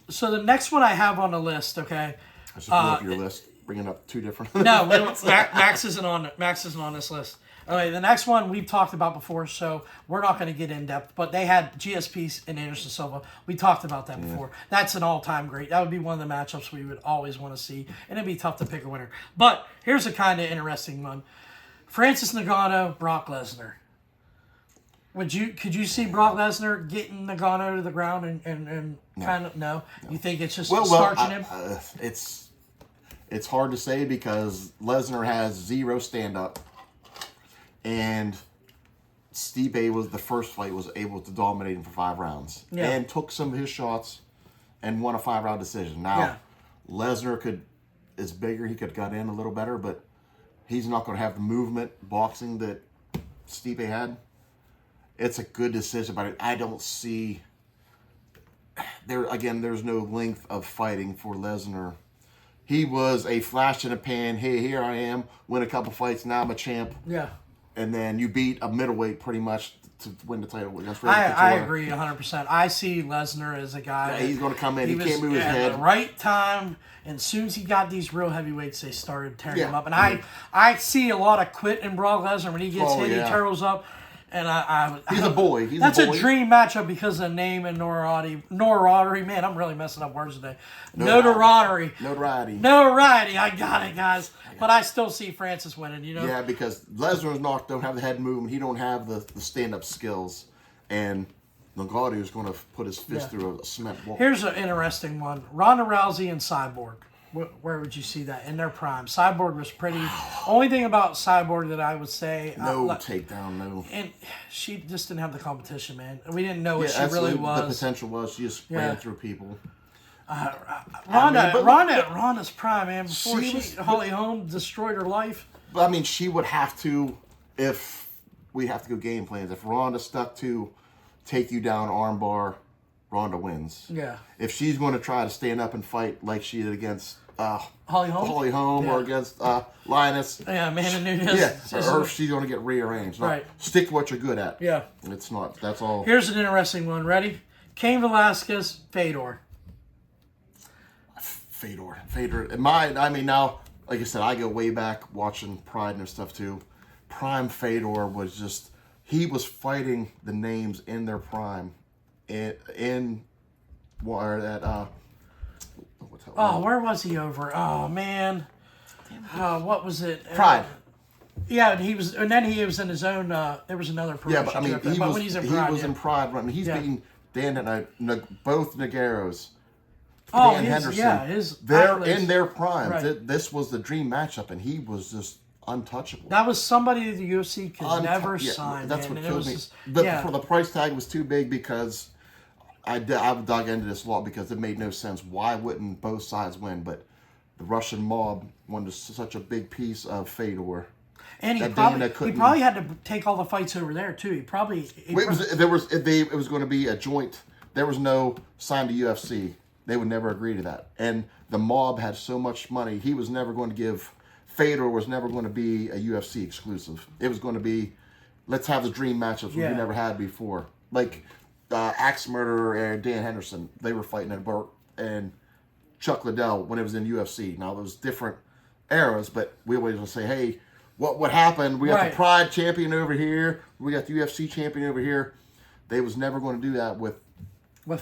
So the next one I have on the list, okay. I should pull up your list, bringing up two different. No, Max isn't on. Max isn't on this list. Okay, the next one we've talked about before, so we're not going to get in depth. But they had GSP and Anderson Silva. We talked about that before. That's an all-time great. That would be one of the matchups we would always want to see, and it'd be tough to pick a winner. But here's a kind of interesting one: Francis Ngannou, Brock Lesnar. Could you see Brock Lesnar getting Ngannou to the ground and kind of no? You think it's just starching him? It's hard to say because Lesnar has zero stand-up. And Stipe was the first fight was able to dominate him for 5 rounds and took some of his shots and won a 5-round decision. Now Lesnar is bigger, he could got in a little better, but he's not going to have the movement boxing that Stipe had. It's a good decision, but I don't see there's no length of fighting for Lesnar. He was a flash in the pan. Hey, here I am, win a couple fights, now I'm a champ. Yeah. And then you beat a middleweight pretty much to win the title against I agree 100%. I see Lesnar as a guy. Yeah, he's going to come in. He can't move his head. At the right time, and as soon as he got these real heavyweights, they started tearing him up. And I see a lot of quit in Brock Lesnar when he gets hit. He turtles up. And he's a boy. That's a dream matchup because of name and notoriety. Man, I'm really messing up words today. Notoriety. I got it, guys. But I still see Francis winning. Yeah, because Lesnar's don't have the head movement. He don't have the stand-up skills, and Ngannou is going to put his fist through a cement wall. Here's an interesting one: Ronda Rousey and Cyborg. where would you see that in their prime? Cyborg was pretty. Only thing about Cyborg that I would say, No takedown, no. and she just didn't have the competition, man. We didn't know what she that's really what was. The potential was she just ran through people. Ronda at Ronda's prime, man. Before Holly Holm destroyed her life. But I mean, she would have to, if we have to go game plans. If Ronda stuck to take you down armbar, Ronda wins. Yeah. If she's going to try to stand up and fight like she did against Holly Holm, or against Linus. Yeah, Amanda Nunes. Yeah, or she's going to get rearranged. Right. Stick to what you're good at. Yeah. It's not. That's all. Here's an interesting one. Ready? Cain Velasquez, Fedor. Fedor. Now, like I said, I go way back watching Pride and stuff too. Prime Fedor was just, he was fighting the names in their prime. Where was he over? Oh man, what was it? Pride. Yeah, he was, and then he was in his own. There was another promotion. Yeah, but I mean, when he's in Pride, he was in Pride. I mean, he's beating Dan and both Nagueros. Oh, Dan Henderson. They're in their prime. Right. This was the dream matchup, and he was just untouchable. That was somebody the UFC could never sign. That's man. what killed me. The price tag was too big because I dug into this a lot because it made no sense. Why wouldn't both sides win? But the Russian mob wanted such a big piece of Fedor. And he probably had to take all the fights over there too. It was going to be a joint. There was no sign to UFC. They would never agree to that. And the mob had so much money. He was never going to give. Fedor was never going to be a UFC exclusive. It was going to be, let's have the dream matchups we never had before. Like Axe Murderer and Dan Henderson, they were fighting at Burt and Chuck Liddell when it was in UFC. Now those different eras, but we always want to say, hey, what happened? We got the Pride champion over here. We got the UFC champion over here. They was never going to do that with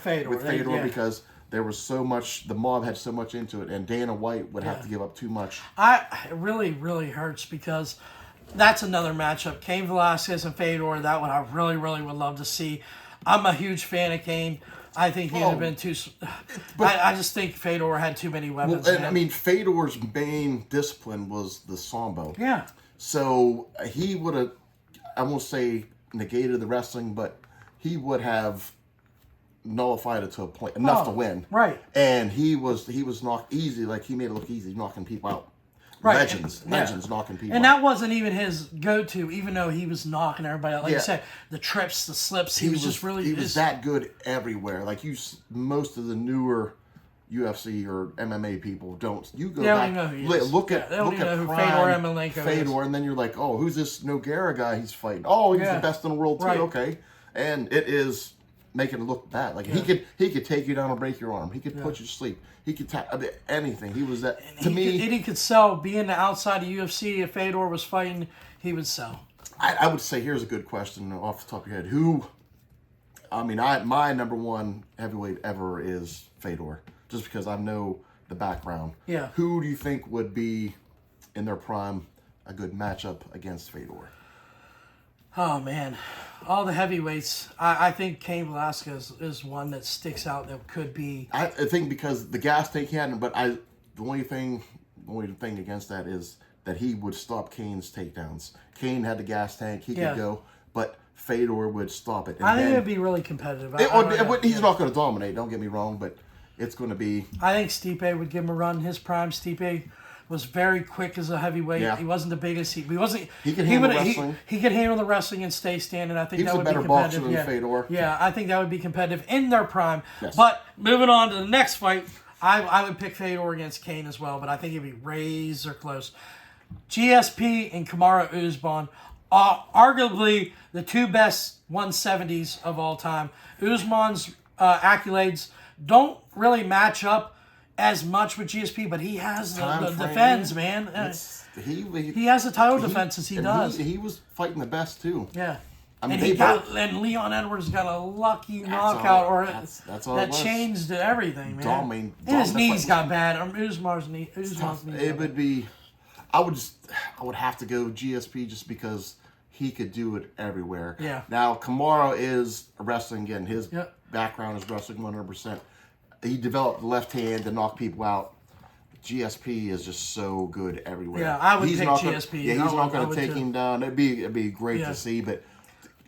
Fedor because there was so much, the mob had so much into it, and Dana White would have to give up too much. It really, really hurts because that's another matchup. Cain Velasquez and Fedor, that one I really, really would love to see. I'm a huge fan of Cain. I think he would have been too... I just think Fedor had too many weapons. Well, and I mean, Fedor's main discipline was the Sambo. Yeah. So he would have, I won't say negated the wrestling, but he would have nullified it to a point enough to win. Right. And he was knocked easy, like he made it look easy, knocking people out. Right. Legends knocking people out. And that wasn't even his go-to, even though he was knocking everybody out. Like you said, the trips, the slips, he was just really... He was that good everywhere. Like most of the newer UFC or MMA people don't. You go back, look at Prime Fedor, and then you're like, oh, who's this Nogueira guy he's fighting? Oh, he's the best in the world too. Right. Okay, and it is making it look bad. Like he could take you down and break your arm. He could put you to sleep. He could anything. He was that and he could sell. Being outside of UFC, if Fedor was fighting, he would sell. I would say here's a good question off the top of your head. Who? I mean, my number one heavyweight ever is Fedor. Just because I know the background. Yeah. Who do you think would be, in their prime, a good matchup against Fedor? Oh, man. All the heavyweights. I think Cain Velasquez is one that sticks out that could be... I think because the gas tank he had, but the only thing against that is that he would stop Cain's takedowns. Cain had the gas tank. He could go, but Fedor would stop it. And I think it would be really competitive. He's not going to dominate, don't get me wrong, but... It's going to be... I think Stipe would give him a run. His prime, Stipe was very quick as a heavyweight. Yeah. He wasn't the biggest. He wasn't. He could handle wrestling. He could handle the wrestling and stay standing. I think that would be competitive. He was a better boxer than Fedor. Yeah, I think that would be competitive in their prime. Yes. But moving on to the next fight, I would pick Fedor against Cain as well, but I think it'd be razor close. GSP and Kamaru Usman are arguably the two best 170s of all time. Usman's accolades don't really match up as much with GSP, but he has the defense, man. He has the title defenses. He does. He was fighting the best too. Yeah. I mean, and Leon Edwards got a lucky knockout, that changed everything, man. And his knees got bad. Usman's knee. It would be. I would have to go GSP just because he could do it everywhere. Yeah. Now Kamaru is wrestling again. His background is wrestling 100%. He developed the left hand to knock people out. GSP is just so good everywhere. Yeah, I would he's pick not GSP. Gonna, yeah, he's not going to take him down. It'd be great to see, but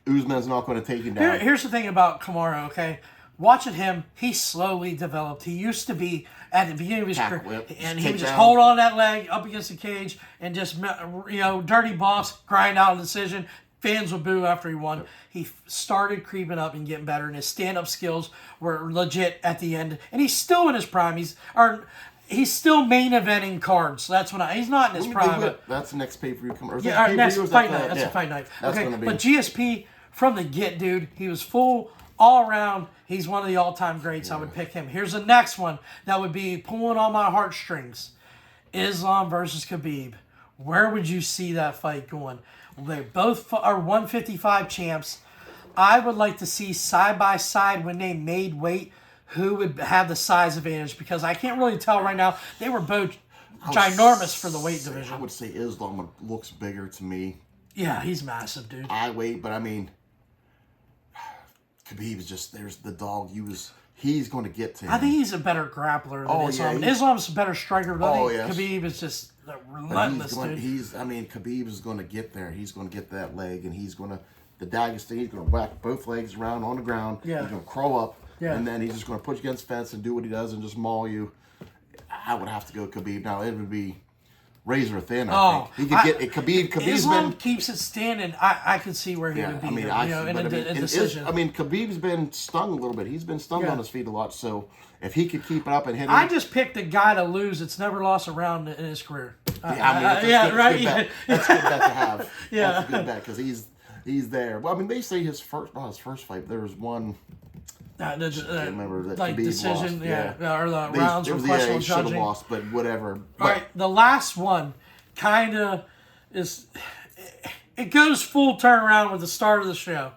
Usman's not going to take him down. Here's the thing about Kamaru, okay? Watching him, he slowly developed. He used to be at the beginning of his career, and he would just hold on that leg up against the cage and just, dirty boss, grind out a decision. Fans would boo after he won. Yep. He started creeping up and getting better, and his stand-up skills were legit at the end. And he's still in his prime. He's still main eventing cards. So that's when he's not in his prime. That's the next pay-per-view. Next fight night. That's a fight night. Okay, but GSP from the get, dude, he was full all around. He's one of the all-time greats. Yeah. I would pick him. Here's the next one that would be pulling on my heartstrings: Islam versus Khabib. Where would you see that fight going? They both are 155 champs. I would like to see side by side when they made weight who would have the size advantage, because I can't really tell right now. They were both ginormous for the weight division. I would say Islam looks bigger to me. Yeah, he's massive, dude. But I mean, Khabib is just, there's the dog. He's going to get to him. I think he's a better grappler than Islam. Islam's a better striker, but Khabib is just relentless, dude. Khabib is going to get there. He's going to get that leg, and he's going to, the Dagestan, he's going to whack both legs around on the ground. Yeah. He's going to crawl up, and then he's just going to put you against the fence and do what he does and just maul you. I would have to go Khabib. Now, it would be razor thin, I think. He could get it. Khabib's Islam keeps it standing. I could see where he would be in a decision. Khabib's been stung a little bit. He's been stung on his feet a lot. So if he could keep it up and hit him. I just picked a guy to lose that's never lost a round in his career. That's a good bet to have. Yeah. That's a good bet because he's there. Well, they say his first fight, there was one. I remember that Khabib decision, lost. Or the rounds were questionable he should have lost, but whatever. All right, the last one kind of is, it goes full turnaround with the start of the show.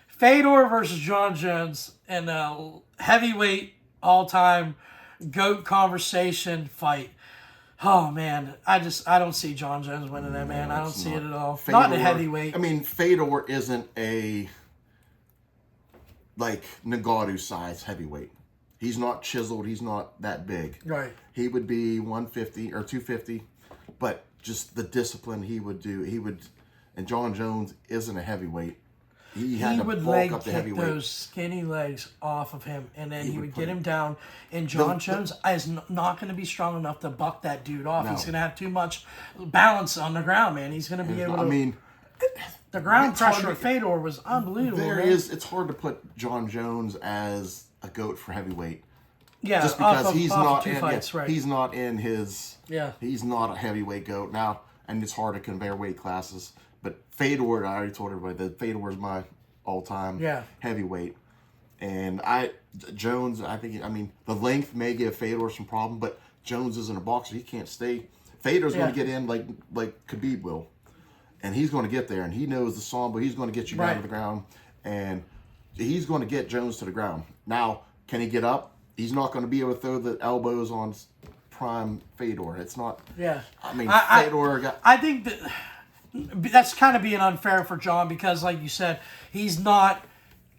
Fedor versus Jon Jones in a heavyweight all-time GOAT conversation fight. Oh, man, I don't see Jon Jones winning that, man. I don't see it at all. Fedor, not in a heavyweight. Fedor isn't a Nagatu size heavyweight. He's not chiseled. He's not that big. Right. He would be 150 or 250, but just the discipline he would do. And Jon Jones isn't a heavyweight. He would leg kick those skinny legs off of him, and then he would get him down. And Jon Jones is not going to be strong enough to buck that dude off. No. He's going to have too much balance on the ground, man. He's going to be able to. The ground pressure of Fedor was unbelievable. It's hard to put Jon Jones as a GOAT for heavyweight. Yeah, just because he's not in his. Yeah. He's not a heavyweight GOAT now, and it's hard to compare weight classes. But Fedor, I already told everybody that Fedor is my all-time heavyweight, and Jones. I think the length may give Fedor some problem, but Jones isn't a boxer. He can't stay. Fedor's going to get in like Khabib will. And he's going to get there, and he knows the song, but he's going to get you down to the ground, and he's going to get Jones to the ground. Now, can he get up? He's not going to be able to throw the elbows on prime Fedor. It's not. Yeah. Fedor. I think that's kind of being unfair for Jon because, like you said, he's not.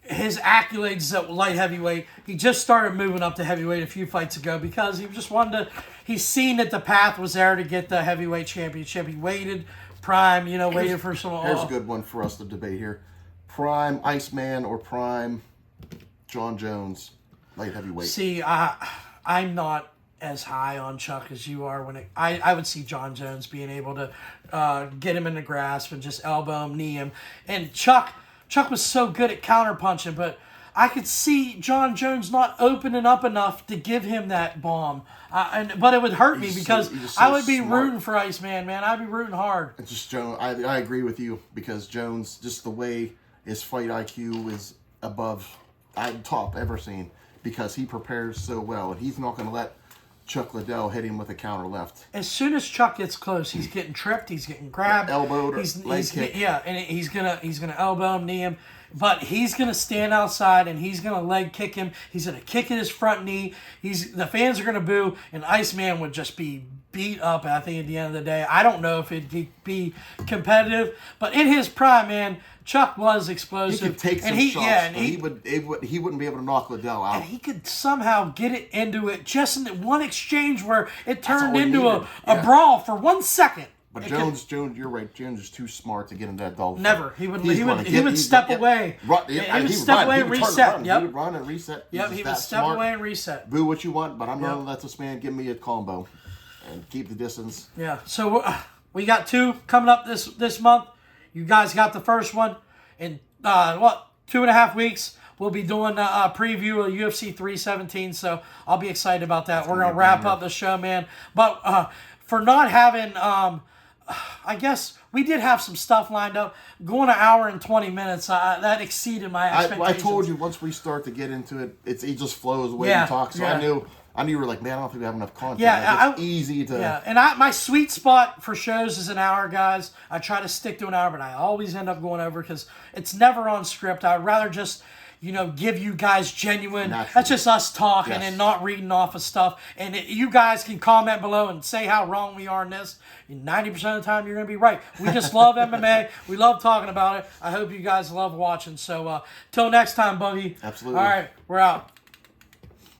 His accolades at light heavyweight. He just started moving up to heavyweight a few fights ago because he just wanted to. He's seen that the path was there to get the heavyweight championship. He waited. Prime, waiting for some. Here's a good one for us to debate here: Prime Iceman or Prime Jon Jones, light heavyweight. See, I'm not as high on Chuck as you are. I would see Jon Jones being able to get him in the grasp and just elbow him, knee him. And Chuck was so good at counterpunching, but I could see Jon Jones not opening up enough to give him that bomb. But it would hurt me because I would be rooting for Iceman, man. I'd be rooting hard. It's just Jones. I agree with you because Jones, just the way his fight IQ is above top ever seen because he prepares so well, and he's not going to let Chuck Liddell hit him with a counter left. As soon as Chuck gets close, he's getting tripped, he's getting grabbed, elbowed, leg kick. Yeah, and he's gonna elbow him, knee him. But he's going to stand outside and he's going to leg kick him. He's going to kick at his front knee. The fans are going to boo, and Iceman would just be beat up, I think, at the end of the day. I don't know if it'd be competitive. But in his prime, man, Chuck was He explosive. could take some and he, shots, yeah, and but he wouldn't be able to knock Liddell out. and he could somehow get it into it just in that one exchange where it turned all he into needed. a brawl for 1 second. But Jones, you're right. Jones is too smart to get into that dogfight. Never. He would step step away. He would step away and reset. He would run and reset. Yep, he would step away and reset. Boo what you want, but I'm going to let this man give me a combo and keep the distance. Yeah, so we got 2 coming up this month. You guys got the first one. In, 2.5 weeks, we'll be doing a preview of UFC 317, so I'll be excited about that. We're going to wrap up the show, man. But for not having... I guess we did have some stuff lined up. Going an hour and 20 minutes, that exceeded my expectations. I told you once we start to get into it, it just flows the way you talk. So I knew you were like, man, I don't think we have enough content. Yeah, it's easy to. Yeah, and my sweet spot for shows is an hour, guys. I try to stick to an hour, but I always end up going over because it's never on script. I'd rather just give you guys genuine. Naturally. That's just us talking Yes. and not reading off of stuff. And you guys can comment below and say how wrong we are in this. 90% of the time, you're going to be right. We just love MMA. We love talking about it. I hope you guys love watching. So, till next time, Buggy. Absolutely. All right, we're out.